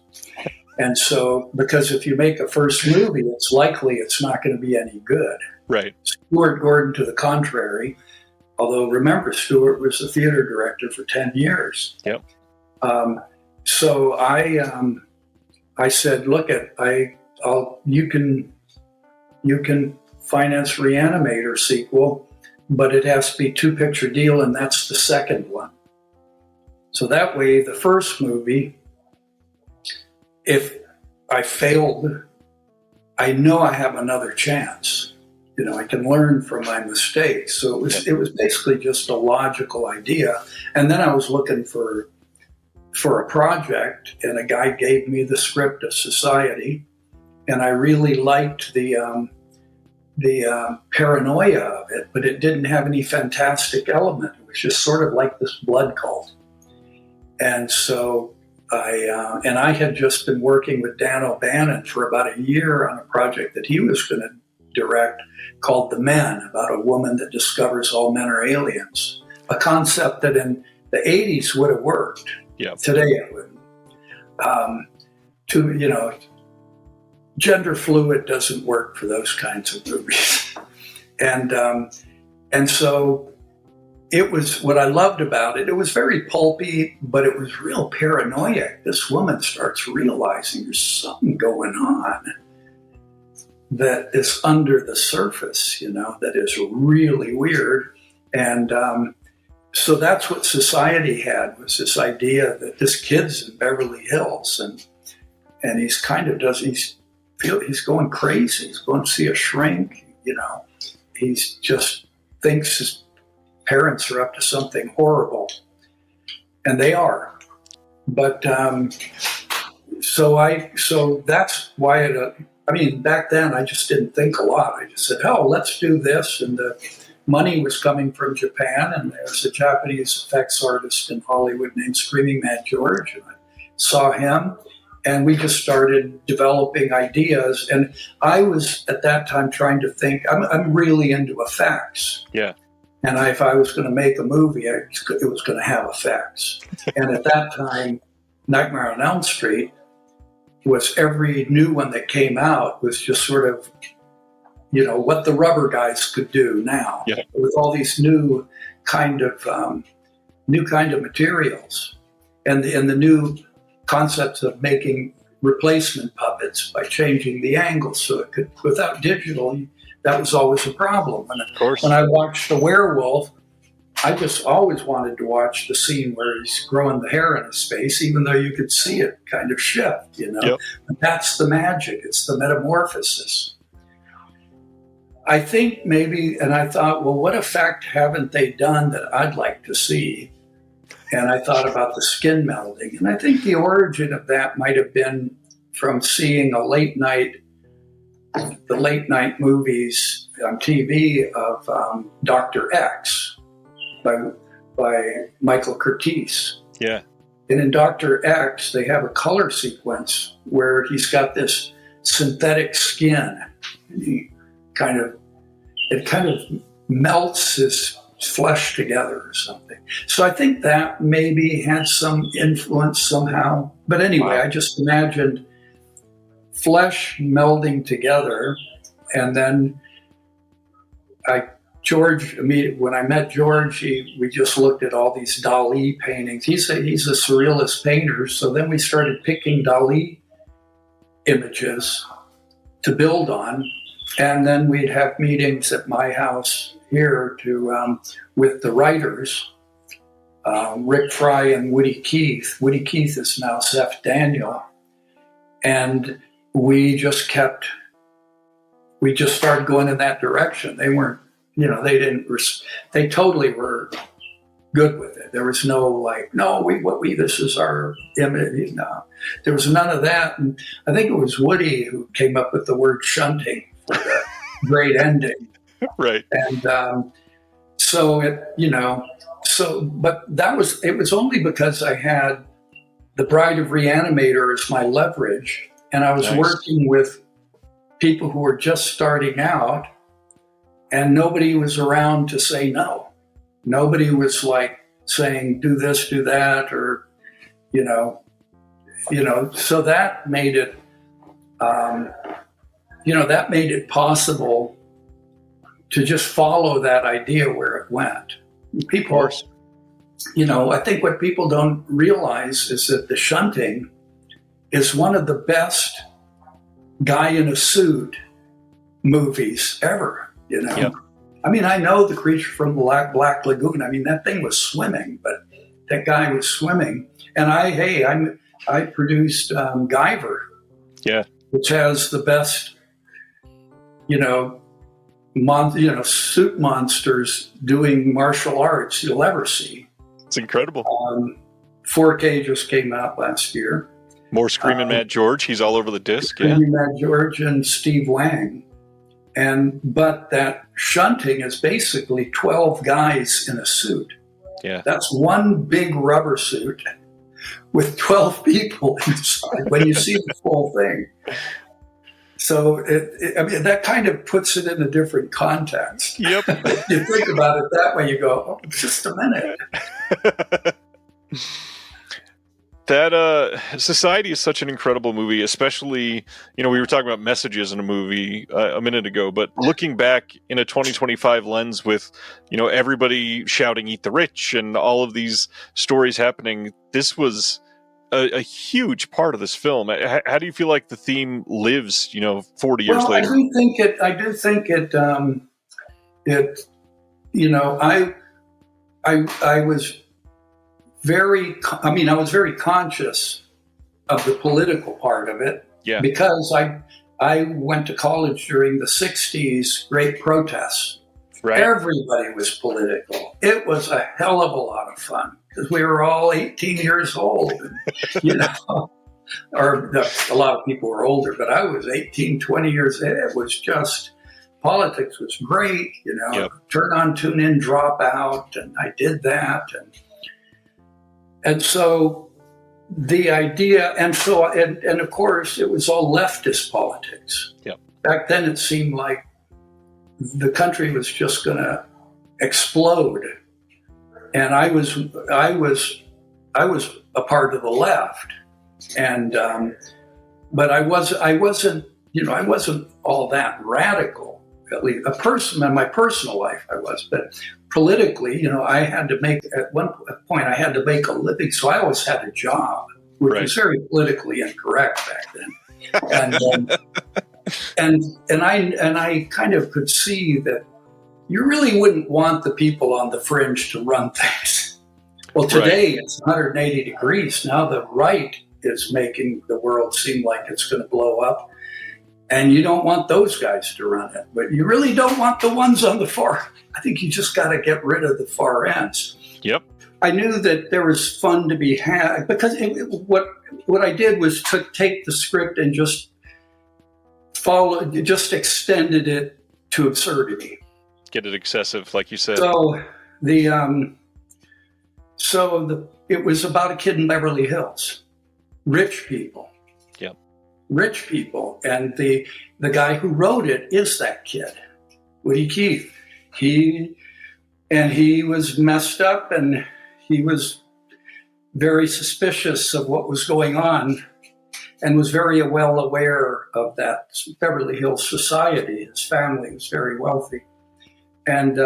Speaker 2: And so, because if you make a first movie, it's likely it's not going to be any good.
Speaker 3: Right. Stuart
Speaker 2: Gordon, to the contrary. Although, remember, Stuart was the theater director for 10 years.
Speaker 3: Yep.
Speaker 2: So I said, look, you can finance Reanimator sequel, but it has to be 2-picture deal, and that's the second one. So that way, the first movie, if I failed, I know I have another chance. I can learn from my mistakes. So it was basically just a logical idea. And then I was looking for a project, and a guy gave me the script of Society, and I really liked the paranoia of it, but it didn't have any fantastic element. It was just sort of like this blood cult. And so I had just been working with Dan O'Bannon for about a year on a project that he was going to direct called The Men, about a woman that discovers all men are aliens. A concept that in the 80s would have worked.
Speaker 3: Yep.
Speaker 2: Today it wouldn't. Gender fluid doesn't work for those kinds of movies. And so it was, what I loved about it, it was very pulpy, but it was real paranoia. This woman starts realizing there's something going on that is under the surface, that is really weird. And so that's what Society had, was this idea that this kid's in Beverly Hills, and he's he's going crazy. He's going to see a shrink, He's just thinks his parents are up to something horrible, and they are. But so that's why back then I just didn't think a lot. I just said, oh, let's do this. And the money was coming from Japan, and there's a Japanese effects artist in Hollywood named Screaming Mad George, and I saw him. And we just started developing ideas. And I was at that time trying to think, I'm really into effects.
Speaker 3: Yeah.
Speaker 2: And if I was going to make a movie, it was going to have effects. And at that time, Nightmare on Elm Street was every new one that came out was just sort of, what the rubber guys could do now with all these new kind of materials and the new concepts of making replacement puppets by changing the angle so it could, without digital, that was always a problem. And
Speaker 3: of course.
Speaker 2: When I watched The Werewolf, I just always wanted to watch the scene where he's growing the hair in his face, even though you could see it kind of shift, Yep. And that's the magic. It's the metamorphosis. I think maybe, and I thought, well, what effect haven't they done that I'd like to see? And I thought about the skin melding. And I think the origin of that might have been from seeing the late night movies on TV of Dr. X by Michaelxcreates.
Speaker 3: Yeah.
Speaker 2: And in Dr. X, they have a color sequence where he's got this synthetic skin. And it kind of melts his flesh together or something. So I think that maybe had some influence somehow. But anyway, I just imagined flesh melding together. And then when I met George, we just looked at all these Dali paintings. He's a surrealist painter. So then we started picking Dali images to build on. And then we'd have meetings at my house here with the writers, Rick Fry and Woody Keith. Woody Keith is now Zeph Daniel. And we just started going in that direction. They weren't, they totally were good with it. There was no this is our image. No, there was none of that. And I think it was Woody who came up with the word shunting for the great ending.
Speaker 3: Right.
Speaker 2: And but it was only because I had The Bride of Reanimator as my leverage. And I was working with people who were just starting out, and nobody was around to say no. Nobody was like saying, do this, do that, or, so that made it, that made it possible to just follow that idea where it went. People, I think what people don't realize is that the shunting is one of the best guy in a suit movies ever,
Speaker 3: Yep.
Speaker 2: I mean, I know The Creature from Black Lagoon. I mean, that thing was swimming, but that guy was swimming. And I produced Guyver, which has the best, suit monsters doing martial arts you'll ever see.
Speaker 3: It's incredible.
Speaker 2: 4K just came out last year.
Speaker 3: More Screaming Mad George. He's all over the disc.
Speaker 2: Screaming Mad George and Steve Wang. But that shunting is basically 12 guys in a suit.
Speaker 3: Yeah.
Speaker 2: That's one big rubber suit with 12 people inside when you see the full thing. So that kind of puts it in a different context.
Speaker 3: Yep.
Speaker 2: You think about it that way, you go, oh, just a minute.
Speaker 3: That Society is such an incredible movie, especially, we were talking about messages in a movie a minute ago, but looking back in a 2025 lens with, everybody shouting "Eat the Rich" and all of these stories happening, this was a huge part of this film. How do you feel like the theme lives, 40 years later?
Speaker 2: I do think it, I was I was very conscious of the political part of it, because I went to college during the 60s great protests. Right. Everybody was political. It was a hell of a lot of fun because we were all 18 years old, and, or a lot of people were older, but I was 18, 20 years old. It was just, politics was great, turn on, tune in, drop out, and I did that. And so the idea, and of course, it was all leftist politics.
Speaker 3: Yep.
Speaker 2: Back then, it seemed like the country was just going to explode, and I was a part of the left, and but I wasn't all that radical. At least in my personal life, I was, but politically, I had to make at one point I had to make a living, so I always had a job, which was very politically incorrect back then, and I kind of could see that you really wouldn't want the people on the fringe to run things. Well, today it's 180 degrees. Now the right is making the world seem like it's going to blow up. And you don't want those guys to run it. But you really don't want the ones on the far. I think you just got to get rid of the far ends.
Speaker 3: Yep.
Speaker 2: I knew that there was fun to be had because what I did was to take the script and just extended it to absurdity.
Speaker 3: Get it excessive, like you said.
Speaker 2: So it was about a kid in Beverly Hills, rich people.
Speaker 3: Yep.
Speaker 2: Rich people, and the guy who wrote it is that kid, Woody Keith. He was messed up, and he was very suspicious of what was going on, and was very well aware of that Beverly Hills society. His family was very wealthy, and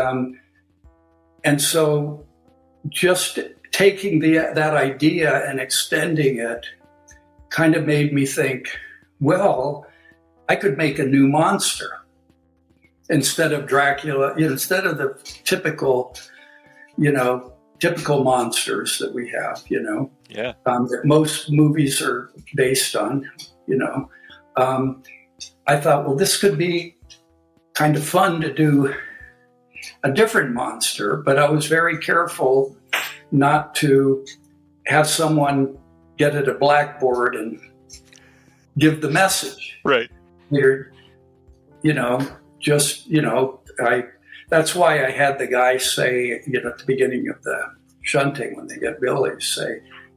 Speaker 2: so just taking that idea and extending it kind of made me think, well, I could make a new monster instead of Dracula, instead of the typical monsters that we have, that most movies are based on, I thought, well, this could be kind of fun to do a different monster, but I was very careful not to have someone get at a blackboard and give the message.
Speaker 3: Right.
Speaker 2: That's why I had the guy say, at the beginning of the shunting, when they get Billy,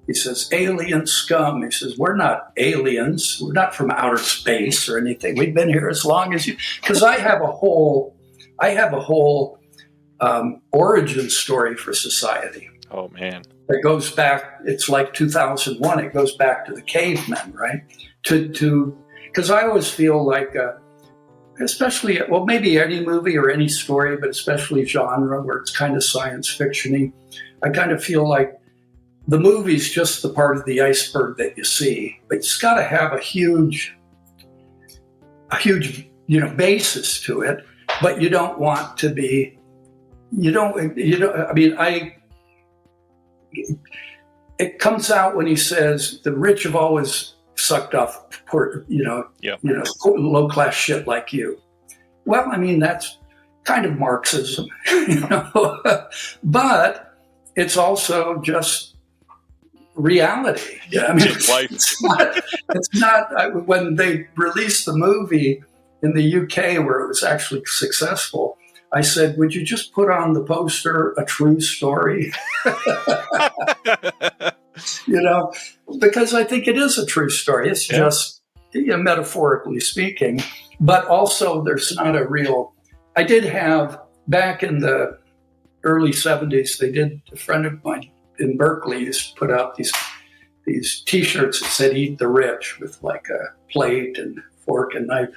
Speaker 2: he says, alien scum. He says, we're not aliens. We're not from outer space or anything. We've been here as long as you, because I have a whole origin story for society.
Speaker 3: Oh, man.
Speaker 2: It goes back, it's like 2001. It goes back to the cavemen, right? Because I always feel like, especially, well, maybe any movie or any story, but especially genre where it's kind of science fiction-y, I kind of feel like the movie's just the part of the iceberg that you see, but it's got to have a huge, basis to it. But you don't want to be, it comes out when he says the rich have always sucked off poor, low class shit like you. Well, that's kind of Marxism, but it's also just reality. It's not. When they released the movie in the UK, where it was actually successful, I said, would you just put on the poster a true story? Because I think it is a true story. It's just, metaphorically speaking, but also there's not a real, I did have, back in the early 70s, a friend of mine in Berkeley used to put out these T-shirts that said, eat the rich, with like a plate and fork and knife.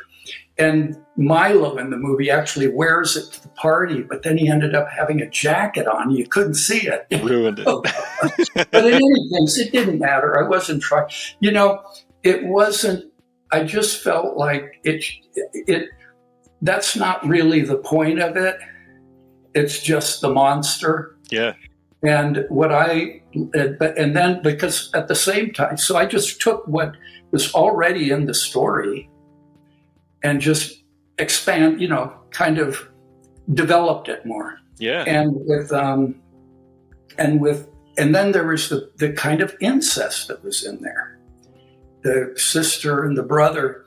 Speaker 2: And Milo in the movie actually wears it to the party, but then he ended up having a jacket on. You couldn't see it.
Speaker 3: Ruined it.
Speaker 2: But in any case, it didn't matter. I wasn't trying. It wasn't. I just felt like it. That's not really the point of it. It's just the monster.
Speaker 3: Yeah.
Speaker 2: And then because at the same time, so I just took what was already in the story and just kind of developed it more.
Speaker 3: Yeah.
Speaker 2: And then there was the kind of incest that was in there, the sister and the brother.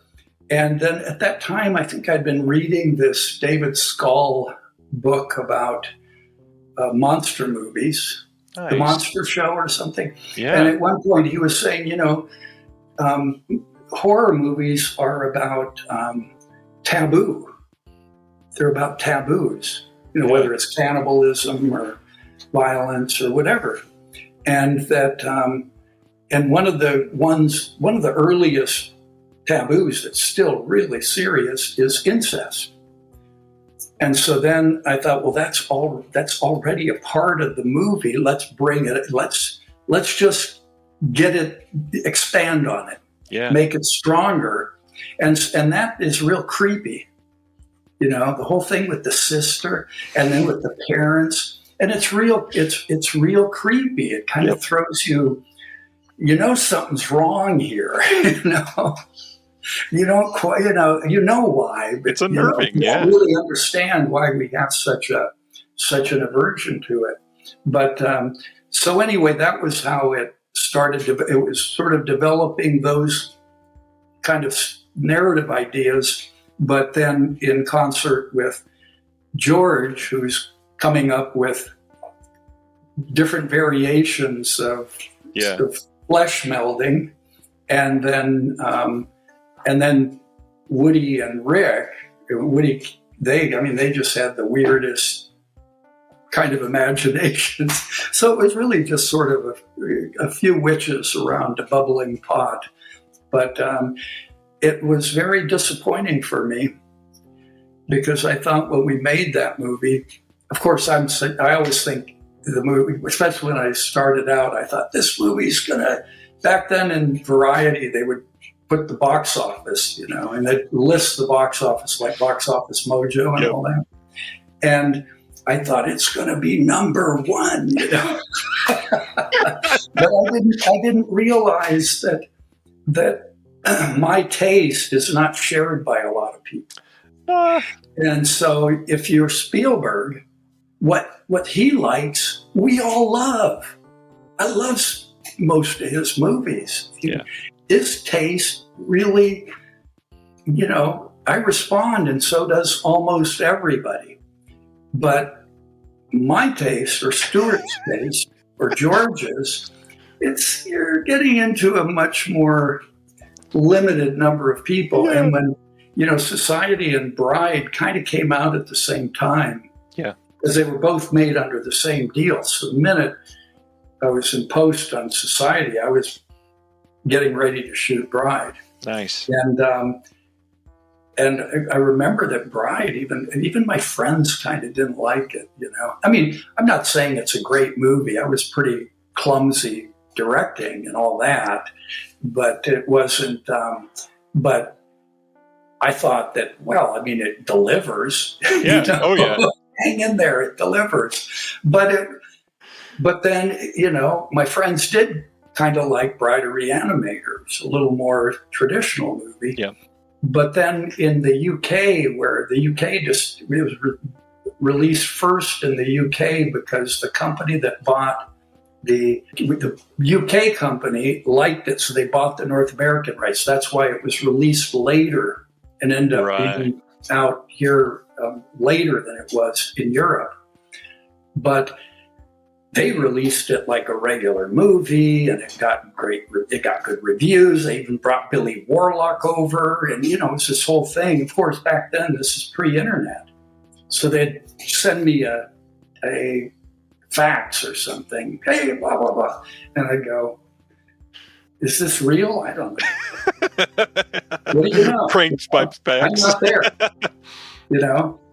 Speaker 2: And then at that time, I think I'd been reading this David Skull book about monster movies.
Speaker 3: Nice.
Speaker 2: The Monster Show or something.
Speaker 3: Yeah.
Speaker 2: And at one point he was saying, horror movies are about taboo. They're about taboos, whether it's cannibalism or violence or whatever. And that, and one of the earliest taboos that's still really serious is incest. And so then I thought, well, that's already a part of the movie. Let's bring it. Let's just get it, expand on it, make it stronger, and that is real creepy. The whole thing with the sister, and then with the parents, and it's real creepy. It kind of throws you, something's wrong here. You don't quite, why. But,
Speaker 3: it's unnerving.
Speaker 2: You don't really understand why we have such an aversion to it. But so anyway, that was how it started. It was sort of developing those kind of narrative ideas, but then in concert with George, who's coming up with different variations of flesh melding, and then Woody and Rick. They just had the weirdest kind of imaginations. So it was really just sort of a few witches around a bubbling pot. But it was very disappointing for me, because I thought when we made that movie, of course, I always think the movie, especially when I started out, I thought this movie's gonna, back then in Variety, they would put the box office, and they'd list the box office, like Box Office Mojo and all that. And I thought it's going to be number one, But I didn't realize that my taste is not shared by a lot of people. And so if you're Spielberg, what he likes, we all love. I love most of his movies. His taste really, I respond, and so does almost everybody. But my taste, or Stuart's taste, or George's, you're getting into a much more limited number of people. Yeah. And when, Society and Bride kind of came out at the same time, because they were both made under the same deal. So the minute I was in post on Society, I was getting ready to shoot Bride.
Speaker 3: Nice.
Speaker 2: And I remember that Bride, even my friends kind of didn't like it, I'm not saying it's a great movie. I was pretty clumsy directing and all that, but it wasn't, but I thought that, it delivers.
Speaker 3: Yeah. Oh, yeah.
Speaker 2: Hang in there, it delivers. But then, my friends did kind of like Bride of Reanimator. It's a little more traditional movie. Yeah. But then in the UK, where the UK it was released first in the UK because the company that bought the UK company liked it, so they bought the North American rights. That's why it was released later and ended up being out here later than it was in Europe. But they released it like a regular movie, and it got good reviews. They even brought Billy Warlock over, and it's this whole thing. Of course, back then this is pre-internet, so they'd send me a fax or something. Hey, blah blah blah, and I'd go, "Is this real? I don't know." What do you know?
Speaker 3: Pranked by fax.
Speaker 2: I'm not there,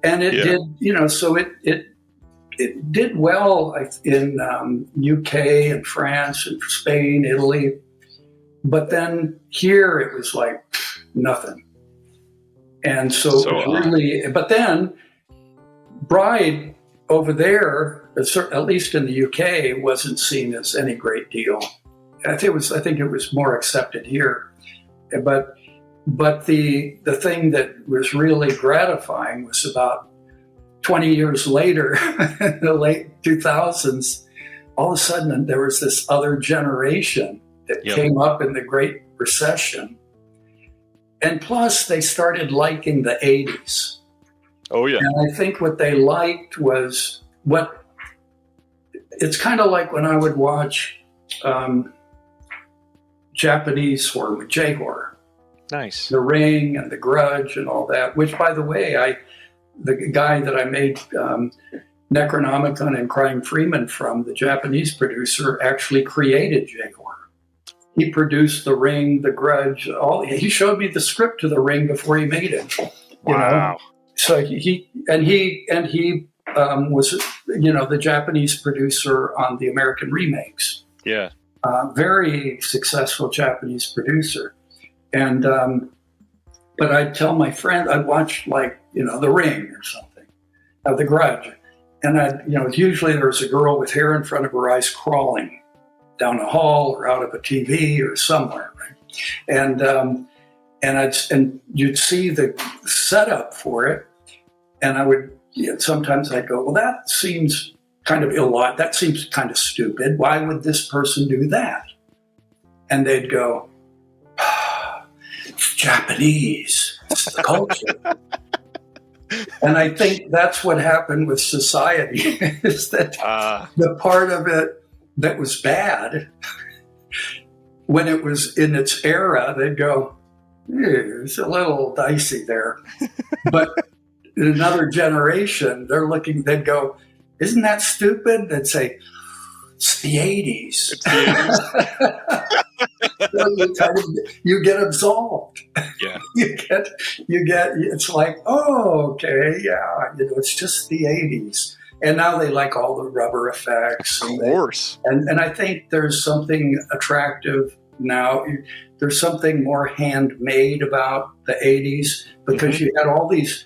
Speaker 2: And it did, so it did well in UK and France and Spain, Italy. But then here it was like nothing. And so it was really, but then Bride over there, at least in the UK, wasn't seen as any great deal. I think it was more accepted here. But the thing that was really gratifying was about 20 years later, in the late 2000s, all of a sudden there was this other generation that came up in the Great Recession. And plus, they started liking the 80s.
Speaker 3: Oh, yeah.
Speaker 2: And I think what they liked was it's kind of like when I would watch Japanese horror, J-horror.
Speaker 3: Nice.
Speaker 2: The Ring and The Grudge and all that, which, by the way, the guy that I made Necronomicon and Crying Freeman from, the Japanese producer, actually created J-horror. He produced The Ring, The Grudge. He showed me the script to The Ring before he made it.
Speaker 3: Wow.
Speaker 2: So he was, the Japanese producer on the American remakes.
Speaker 3: Yeah.
Speaker 2: Very successful Japanese producer. And, but I'd tell my friend, I'd watch The Ring or something, The Grudge. And usually there's a girl with hair in front of her eyes crawling down a hall or out of a TV or somewhere, right? And you'd see the setup for it, and I would sometimes I'd go, well, that seems kind of illogical. That seems kind of stupid. Why would this person do that? And they'd go, it's Japanese. It's the culture. And I think that's what happened with society, is that the part of it that was bad, when it was in its era, they'd go, it's a little dicey there. But in another generation, they'd go, isn't that stupid? They'd say, it's the 80s.
Speaker 3: It's the
Speaker 2: 80s. You get absolved.
Speaker 3: Yeah.
Speaker 2: You get, it's like, oh, okay, yeah, it's just the 80s. And now they like all the rubber effects.
Speaker 3: Of course.
Speaker 2: And I think there's something attractive now. There's something more handmade about the 80s, because you had all these,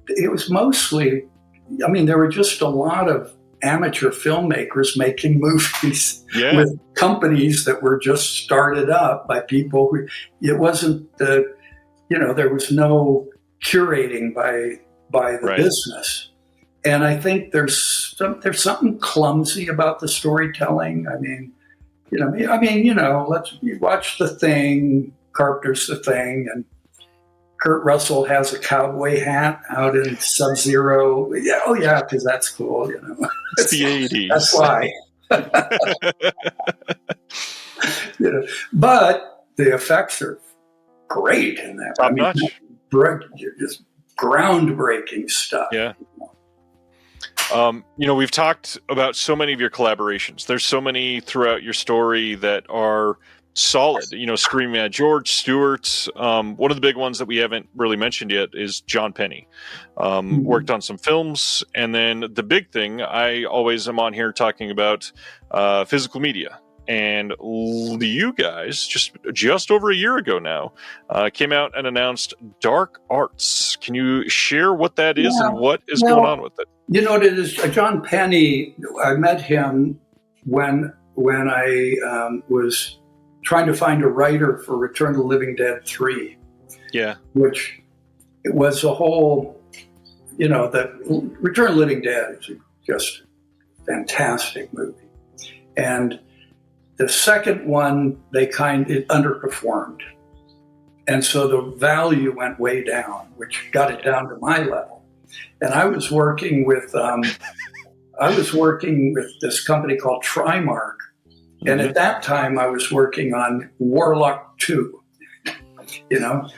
Speaker 2: it was mostly, there were just a lot of amateur filmmakers making movies with companies that were just started up by people who, it wasn't there was no curating by the business. And I think there's something clumsy about the storytelling. Let's watch The Thing, Carpenter's The Thing, and Kurt Russell has a cowboy hat out in Sub-Zero. Yeah, oh yeah, because that's cool.
Speaker 3: It's the 80s.
Speaker 2: That's why. But the effects are great in that.
Speaker 3: Top notch.
Speaker 2: Just groundbreaking stuff.
Speaker 3: Yeah. We've talked about so many of your collaborations. There's so many throughout your story that are solid. Screaming at George Stewart. One of the big ones that we haven't really mentioned yet is John Penny. Worked on some films, and then the big thing I always am on here talking about physical media. And you guys just over a year ago now came out and announced Dark Arts. Can you share what that is and what is going on with it?
Speaker 2: You know what it is? John Penny, I met him when I was trying to find a writer for Return of the Living Dead 3. Yeah. Which it was a whole, the Return of the Living Dead is just a fantastic movie. And the second one, it underperformed. And so the value went way down, which got it down to my level. And I was working with this company called Trimark. And at that time I was working on Warlock 2.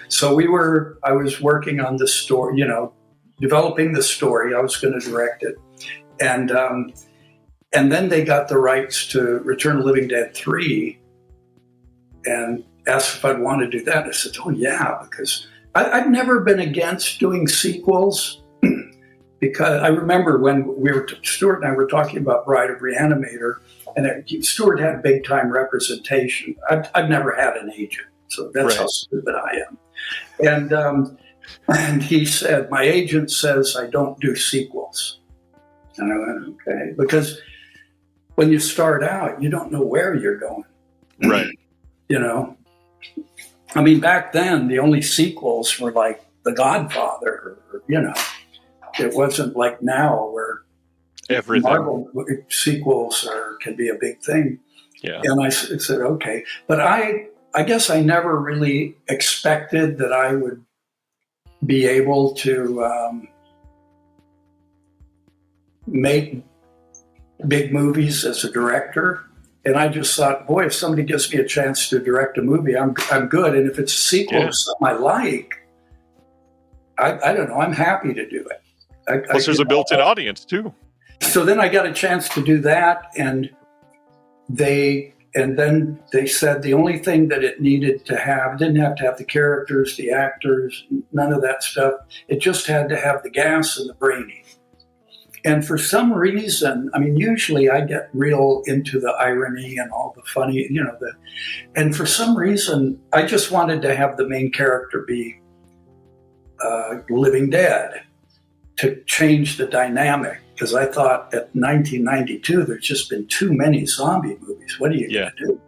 Speaker 2: So I was working on the story, developing the story. I was going to direct it. And then they got the rights to Return of the Living Dead 3 and asked if I'd want to do that. I said, oh, yeah, because I'd never been against doing sequels, because I remember when Stuart and I were talking about Bride of Reanimator, and Stuart had big-time representation. I've never had an agent, so that's how stupid I am. And he said, my agent says I don't do sequels. And I went, okay, because when you start out, you don't know where you're going.
Speaker 3: Right.
Speaker 2: Back then, the only sequels were like The Godfather, It wasn't like now where
Speaker 3: everything
Speaker 2: Marvel sequels can be a big thing.
Speaker 3: Yeah.
Speaker 2: And I said, okay. But I guess I never really expected that I would be able to make big movies as a director. And I just thought, boy, if somebody gives me a chance to direct a movie, I'm good. And if it's a sequel to something I like, I don't know, I'm happy to do it.
Speaker 3: Plus, there's a built-in audience too.
Speaker 2: So then I got a chance to do that, and then they said the only thing that it needed to have, didn't have to have the characters, the actors, none of that stuff. It just had to have the gas and the brainy. And for some reason, I mean, usually I get real into the irony and all the funny, and for some reason, I just wanted to have the main character be living dead to change the dynamic. Because I thought at 1992, there's just been too many zombie movies. What are you going to do?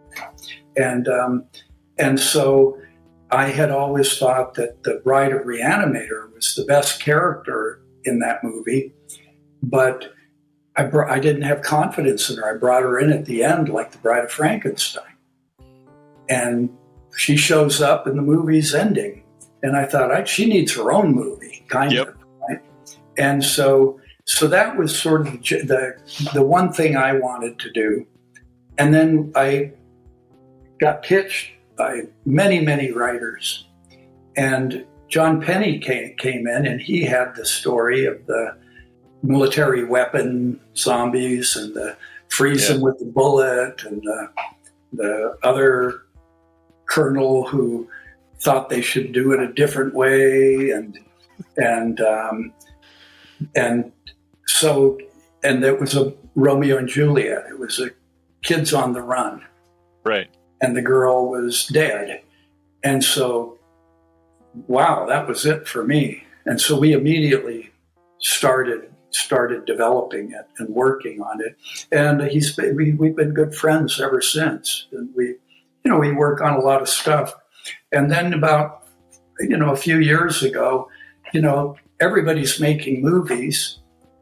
Speaker 2: And so I had always thought that the Bride of Reanimator was the best character in that movie. But I didn't have confidence in her. I brought her in at the end like the Bride of Frankenstein. And she shows up and the movie's ending. And I thought, she needs her own movie, kind of. Right? And so that was sort of the one thing I wanted to do. And then I got pitched by many, many writers. And John Penny came in, and he had the story of the military weapon zombies and the freeze them with the bullet, and the other colonel who thought they should do it a different way, and it was a Romeo and Juliet. It was a kids on the run,
Speaker 3: right? And
Speaker 2: the girl was dead, and so wow, that was it for me. And so we immediately started developing it and working on it. And we've been good friends ever since. And we work on a lot of stuff. And then about, a few years ago, everybody's making movies,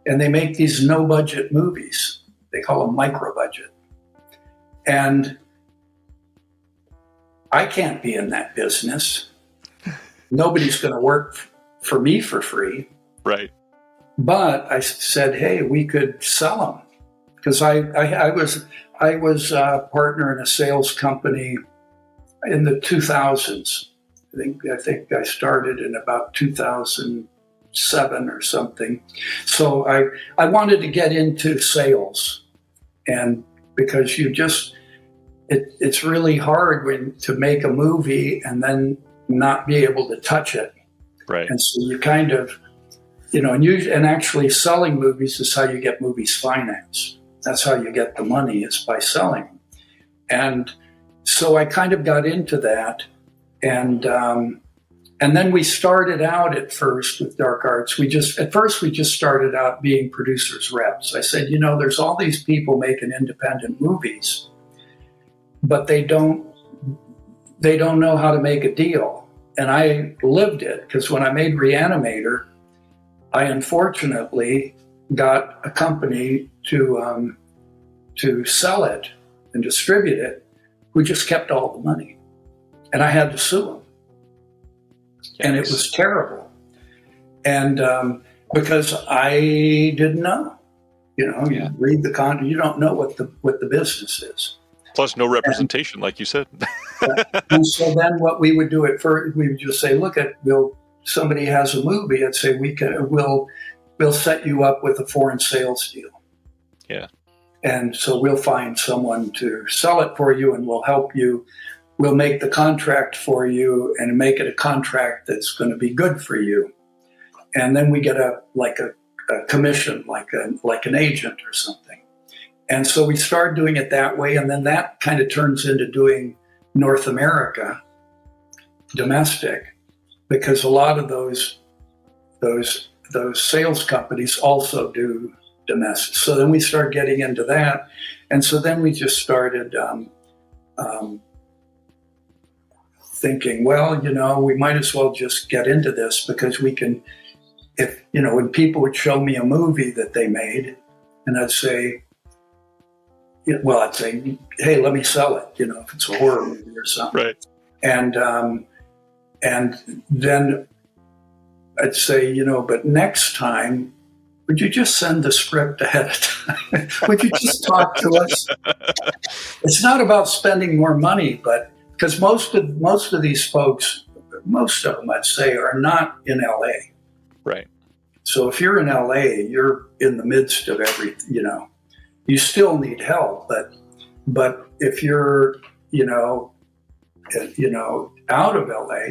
Speaker 2: and they make these no budget movies. They call them micro budget. And I can't be in that business. Nobody's going to work for me for free.
Speaker 3: Right.
Speaker 2: But I said, hey, we could sell them, because I was a partner in a sales company in the 2000s. I think I started in about 2007 or something. So I wanted to get into sales, and because it's really hard to make a movie and then not be able to touch it.
Speaker 3: Right.
Speaker 2: And so you kind of, and actually selling movies is how you get movies financed. That's how you get the money, is by selling them. And so I kind of got into that. And then we started out at first with Dark Arts. We just started out being producers' reps. I said, there's all these people making independent movies, but they don't know how to make a deal. And I lived it, because when I made Reanimator, I unfortunately got a company to sell it and distribute it, who just kept all the money. And I had to sue them. And it was terrible. And because I didn't know, you read the content, you don't know what the business is.
Speaker 3: Plus no representation, like you said.
Speaker 2: And so then what we would do we would just say, somebody has a movie, and say, we'll set you up with a foreign sales deal.
Speaker 3: Yeah.
Speaker 2: And so we'll find someone to sell it for you, and we'll help you. We'll make the contract for you and make it a contract that's going to be good for you. And then we get a commission, like an agent or something. And so we start doing it that way, and then that kind of turns into doing North America, domestic, because a lot of those sales companies also do domestic. So then we start getting into that, and so then we just started thinking, we might as well just get into this, because we can. If when people would show me a movie that they made, and I'd say, hey, let me sell it, if it's a horror movie or something.
Speaker 3: Right.
Speaker 2: And then I'd say, but next time would you just send the script ahead of time? Would you just talk to us? It's not about spending more money, but because most of these folks, most of them, I'd say, are not in LA.
Speaker 3: Right.
Speaker 2: So if you're in LA, you're in the midst of everything. You still need help, but if you're out of LA,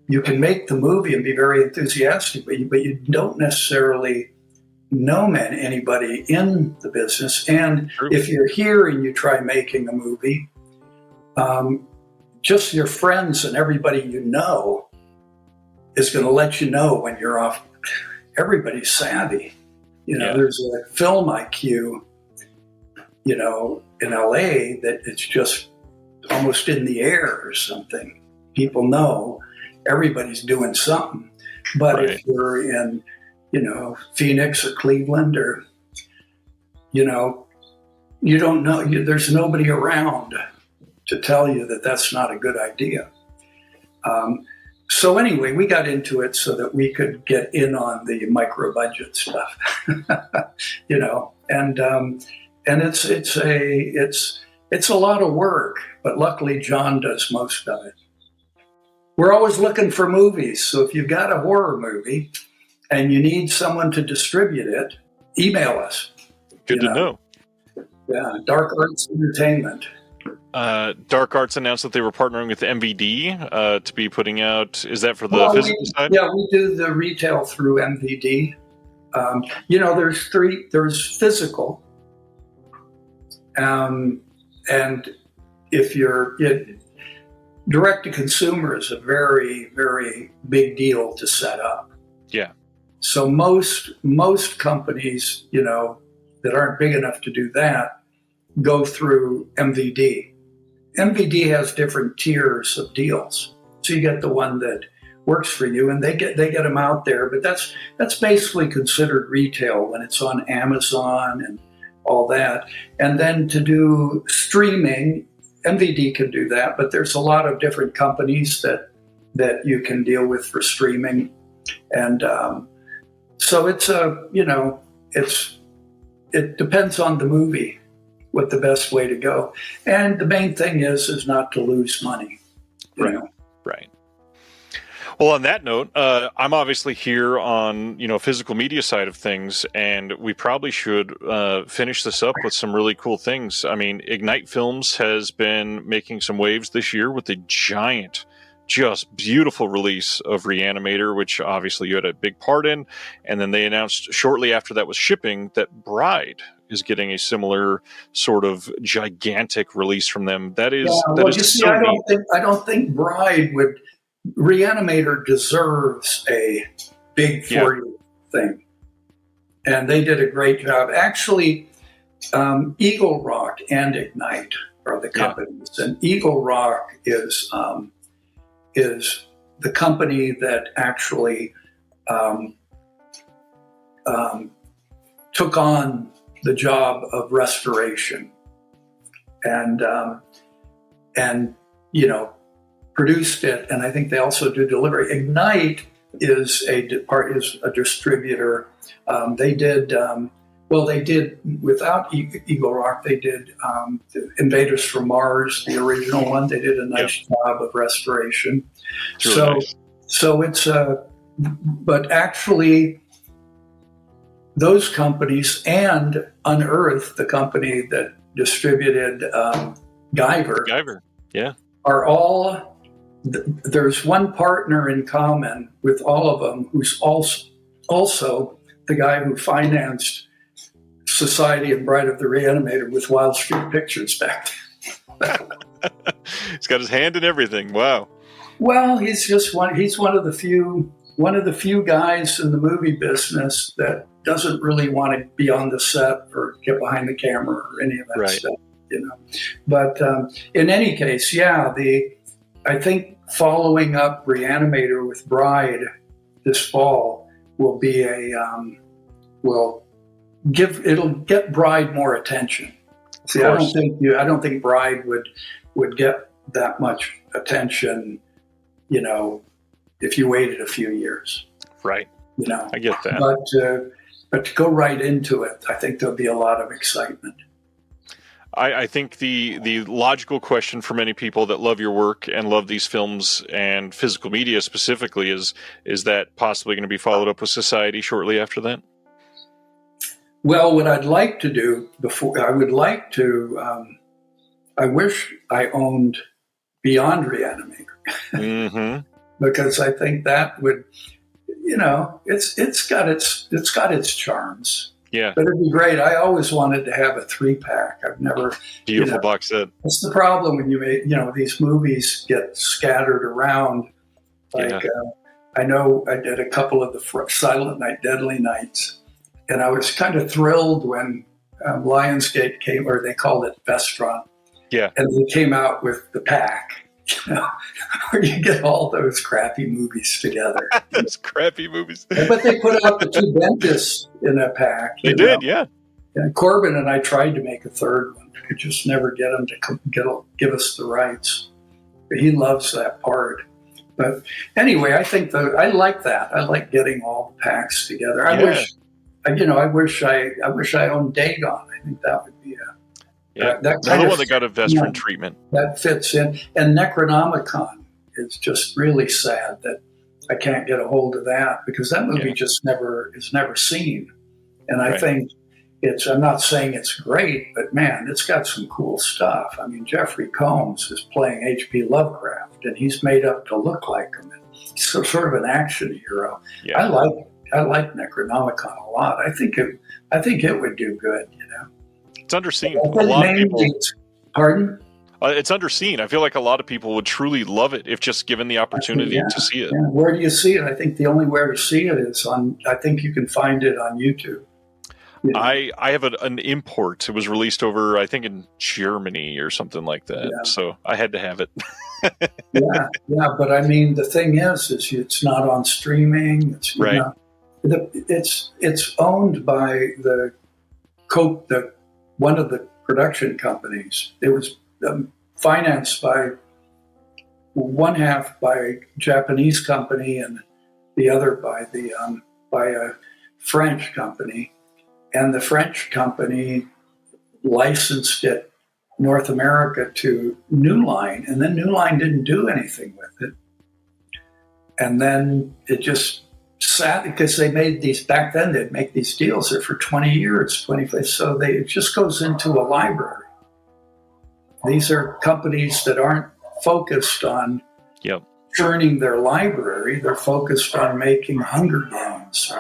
Speaker 2: you can make the movie and be very enthusiastic, but you don't necessarily know anybody in the business. And
Speaker 3: True.
Speaker 2: if you're here and you try making a movie, just your friends and everybody you know is going to let you know when you're off. Everybody's savvy. There's a film IQ, in LA that it's just almost in the air or something. People know everybody's doing something. But
Speaker 3: Right.
Speaker 2: if you're in, Phoenix or Cleveland or, you don't know, there's nobody around to tell you that that's not a good idea. So anyway, we got into it so that we could get in on the micro budget stuff, and it's a lot of work, but luckily John does most of it. We're always looking for movies. So if you've got a horror movie and you need someone to distribute it, email us.
Speaker 3: Good to know.
Speaker 2: Yeah, Dark Arts Entertainment.
Speaker 3: Dark Arts announced that they were partnering with MVD to be putting out. Is that for the physical side?
Speaker 2: Yeah, we do the retail through MVD. There's physical, and if you're direct to consumer is a very, very big deal to set up.
Speaker 3: Yeah.
Speaker 2: So most companies, that aren't big enough to do that, go through MVD. MVD has different tiers of deals. So you get the one that works for you, and they get them out there. But that's basically considered retail when it's on Amazon and all that. And then to do streaming, MVD can do that, but there's a lot of different companies that you can deal with for streaming. And so it depends on the movie what the best way to go. And the main thing is not to lose money.
Speaker 3: Right. Well, on that note, I'm obviously here on, physical media side of things, and we probably should finish this up with some really cool things. I mean, Ignite Films has been making some waves this year with the giant, just beautiful release of Reanimator, which obviously you had a big part in. And then they announced shortly after that was shipping that Bride is getting a similar sort of gigantic release from them. That is,
Speaker 2: I don't think Bride would. Reanimator deserves a big 40 thing, and they did a great job. Actually, Eagle Rock and Ignite are the companies, and Eagle Rock is the company that actually took on the job of restoration, and produced it, and I think they also do delivery. Ignite is a distributor. They did without Eagle Rock. They did Invaders from Mars, the original one. They did a nice job of restoration.
Speaker 3: Really nice.
Speaker 2: So it's but actually those companies and Unearth, the company that distributed Guyver, are all. There's one partner in common with all of them, who's also the guy who financed Society and Bride of the Reanimator with Wild Street Pictures back then.
Speaker 3: He's got his hand in everything. Wow.
Speaker 2: Well, he's one of the few guys in the movie business that doesn't really want to be on the set or get behind the camera or any of that stuff, But in any case, I think following up Reanimator with Bride this fall will be it'll get Bride more attention. See, I don't think Bride would get that much attention, if you waited a few years.
Speaker 3: Right. I get that.
Speaker 2: But But to go right into it, I think there'll be a lot of excitement.
Speaker 3: I think the logical question for many people that love your work and love these films and physical media specifically is that possibly going to be followed up with Society shortly after that?
Speaker 2: Well, what I'd like to do I would like to, I wish I owned Beyond Reanimating.
Speaker 3: Mm-hmm.
Speaker 2: Because I think that would, it's got its charms.
Speaker 3: Yeah.
Speaker 2: But it'd be great. I always wanted to have a 3-pack. I've never.
Speaker 3: Beautiful box set.
Speaker 2: That's the problem when you make, these movies get scattered around. Like, I know I did a couple of the Silent Night, Deadly Nights, and I was kind of thrilled when Lionsgate came, or they called it Vestron.
Speaker 3: Yeah.
Speaker 2: And they came out with the pack, where you get all those crappy movies together.
Speaker 3: Those crappy movies.
Speaker 2: But they put out the 2 dentists in a pack.
Speaker 3: They did, yeah.
Speaker 2: And Corbin and I tried to make a third one. We could just never get him to give us the rights. But he loves that part. But anyway, I think I like that. I like getting all the packs together. I wish I owned Dagon. I think that would be
Speaker 3: another one that got a Vestron treatment.
Speaker 2: That fits in. And Necronomicon is just really sad that I can't get a hold of that, because that movie just is never seen. And I think I'm not saying it's great, but man, it's got some cool stuff. I mean, Jeffrey Combs is playing H.P. Lovecraft, and he's made up to look like him. He's sort of an action hero. Yeah. I like Necronomicon a lot. I think it would do good,
Speaker 3: It's underseen. A lot of people.
Speaker 2: Pardon?
Speaker 3: It's underseen. I feel like a lot of people would truly love it if just given the opportunity to see it.
Speaker 2: Yeah. Where do you see it? I think the only way to see it is I think you can find it on YouTube.
Speaker 3: I have an import. It was released over, I think, in Germany or something like that. Yeah. So I had to have it.
Speaker 2: yeah. But I mean, the thing is it's not on streaming. It's
Speaker 3: right.
Speaker 2: It's owned by one of the production companies. It was financed by one half by a Japanese company and the other by a French company. And the French company licensed it North America to New Line, and then New Line didn't do anything with it. And then it just sat, because they made these, back then they'd make these deals there for 20 years, 25. So it just goes into a library. These are companies that aren't focused on churning their library. They're focused on making Hunger Games,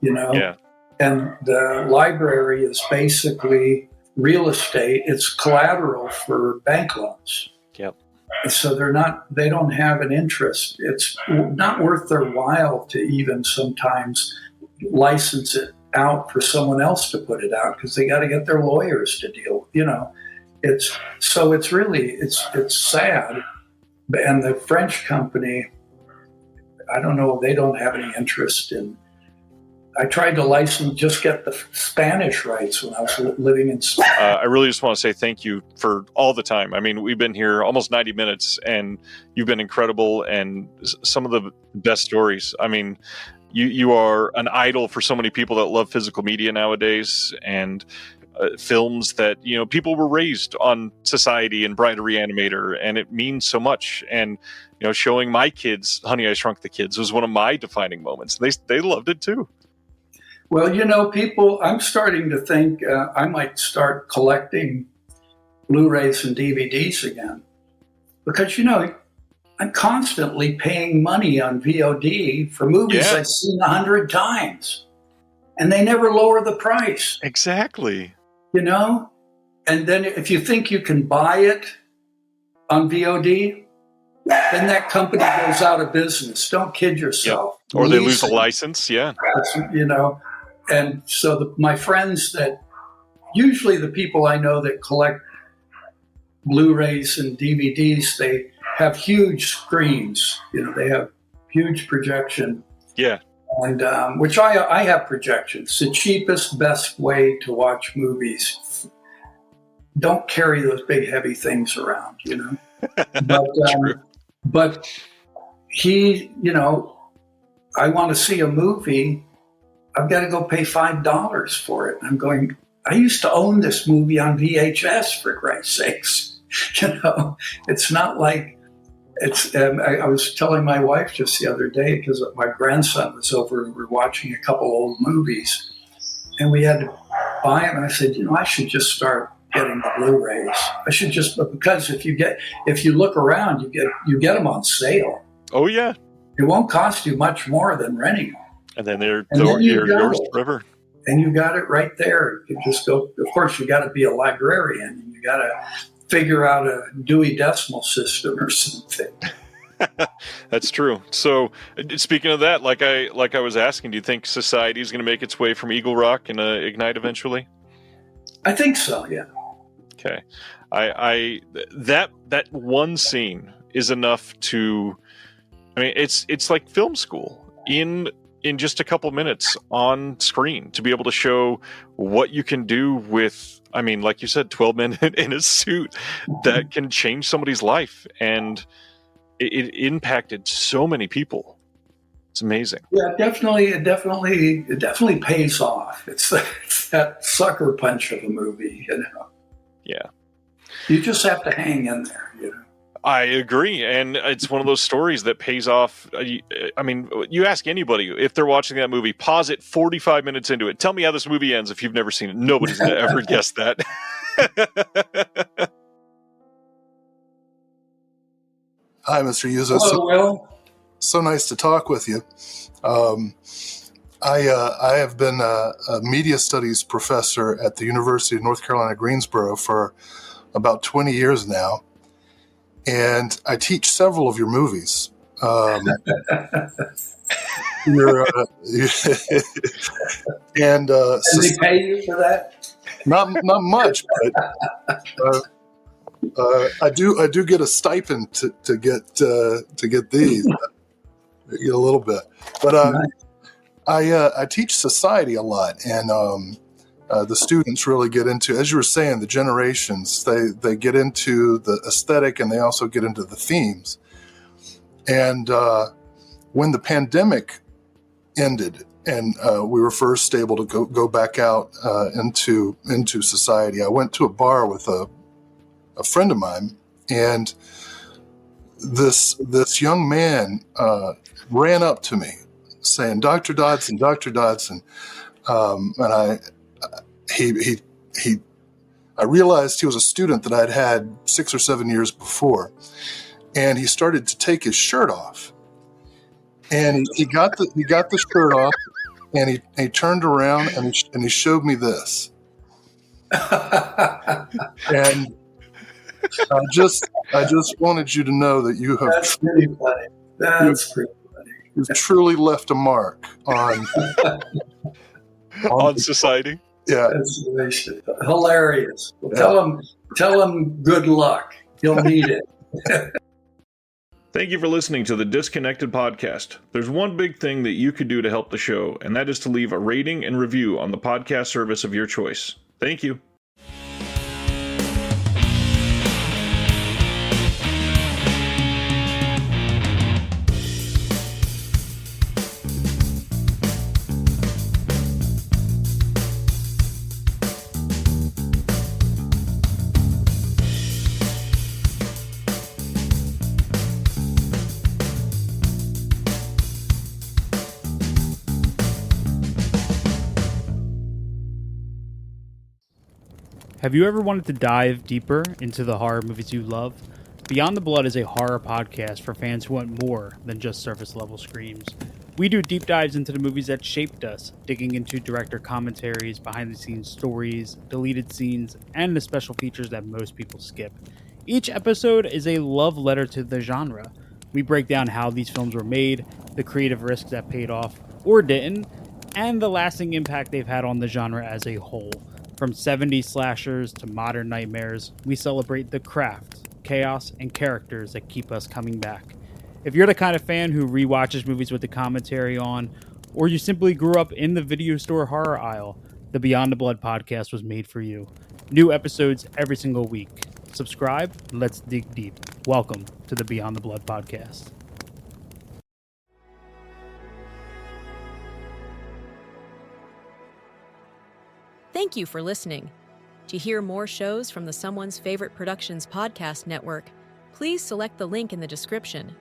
Speaker 3: Yeah.
Speaker 2: And the library is basically real estate. It's collateral for bank loans.
Speaker 3: Yep.
Speaker 2: So they don't have an interest. It's not worth their while to even sometimes license it out for someone else to put it out, because they got to get their lawyers to deal. It's sad. And the French company, I don't know, they don't have any interest in. I tried to get the Spanish rights when I was living in Spain.
Speaker 3: I really just want to say thank you for all the time. I mean, we've been here almost 90 minutes, and you've been incredible, and some of the best stories. I mean, you are an idol for so many people that love physical media nowadays, and films that, people were raised on Society and Brian Reanimator, and it means so much. And, showing my kids Honey, I Shrunk the Kids was one of my defining moments. They loved it too.
Speaker 2: Well, people, I'm starting to think I might start collecting Blu-rays and DVDs again. Because, I'm constantly paying money on VOD for movies I've seen 100 times. And they never lower the price.
Speaker 3: Exactly.
Speaker 2: And then if you think you can buy it on VOD, then that company goes out of business. Don't kid yourself.
Speaker 3: Yep. Or they lose a license,
Speaker 2: And so my friends usually the people I know that collect Blu-rays and DVDs, they have huge screens. They have huge projection.
Speaker 3: Yeah.
Speaker 2: And which I have projections. It's the cheapest, best way to watch movies. Don't carry those big, heavy things around, But he, I want to see a movie. I've got to go pay $5 for it. And I'm going, I used to own this movie on VHS, for Christ's sakes. It's not like it's. I was telling my wife just the other day because my grandson was over and we were watching a couple old movies, and we had to buy them. And I said, I should just start getting the Blu-rays. I should just, because if you look around, you get them on sale.
Speaker 3: Oh yeah,
Speaker 2: it won't cost you much more than renting them.
Speaker 3: And then they're yours forever.
Speaker 2: And you got it right there. You just go. Of course, you got to be a librarian, and you got to figure out a Dewey Decimal System or something.
Speaker 3: That's true. So, speaking of that, like I was asking, do you think Society is going to make its way from Eagle Rock and Ignite eventually?
Speaker 2: I think so. Yeah.
Speaker 3: Okay. That one scene is enough to. I mean, it's like film school in just a couple minutes on screen to be able to show what you can do with, I mean, like you said, 12 men in a suit that can change somebody's life. And it impacted so many people. It's amazing.
Speaker 2: Yeah, it definitely pays off. It's that sucker punch of a movie,
Speaker 3: Yeah.
Speaker 2: You just have to hang in there,
Speaker 3: I agree, and it's one of those stories that pays off. I mean, you ask anybody if they're watching that movie, pause it 45 minutes into it. Tell me how this movie ends if you've never seen it. Nobody's going to ever guess that.
Speaker 6: Hi, Mr. Yuzna.
Speaker 2: Hello, Will.
Speaker 6: So nice to talk with you. I have been a media studies professor at the University of North Carolina, Greensboro for about 20 years now. And I teach several of your movies. And
Speaker 2: they pay you for that?
Speaker 6: Not much, but I do get a stipend to get these. I get a little bit, but I teach society a lot, and the students really get into, as you were saying, the generations. They get into the aesthetic, and they also get into the themes. And when the pandemic ended, and we were first able to go back out into society, I went to a bar with a friend of mine, and this young man ran up to me saying, "Dr. Dodson, Dr. Dodson," and I realized he was a student that I'd had 6 or 7 years before, and he started to take his shirt off, and he got the shirt off, and he turned around and he showed me this, and I just wanted you to know that you have
Speaker 2: pretty funny. That's pretty funny.
Speaker 6: You've truly left a mark on
Speaker 3: society.
Speaker 6: Yeah,
Speaker 2: that's hilarious. Well, tell him good luck. He'll need it.
Speaker 3: Thank you for listening to the Disconnected Podcast. There's one big thing that you could do to help the show, and that is to leave a rating and review on the podcast service of your choice. Thank you.
Speaker 7: Have you ever wanted to dive deeper into the horror movies you love? Beyond the Blood is a horror podcast for fans who want more than just surface level screams. We do deep dives into the movies that shaped us, digging into director commentaries, behind the scenes stories, deleted scenes, and the special features that most people skip. Each episode is a love letter to the genre. We break down how these films were made, the creative risks that paid off or didn't, and the lasting impact they've had on the genre as a whole. From 70s slashers to modern nightmares, we celebrate the craft, chaos, and characters that keep us coming back. If you're the kind of fan who rewatches movies with the commentary on, or you simply grew up in the video store horror aisle, the Beyond the Blood podcast was made for you. New episodes every single week. Subscribe, and let's dig deep. Welcome to the Beyond the Blood podcast.
Speaker 1: Thank you for listening. To hear more shows from the Someone's Favorite Productions podcast network, please select the link in the description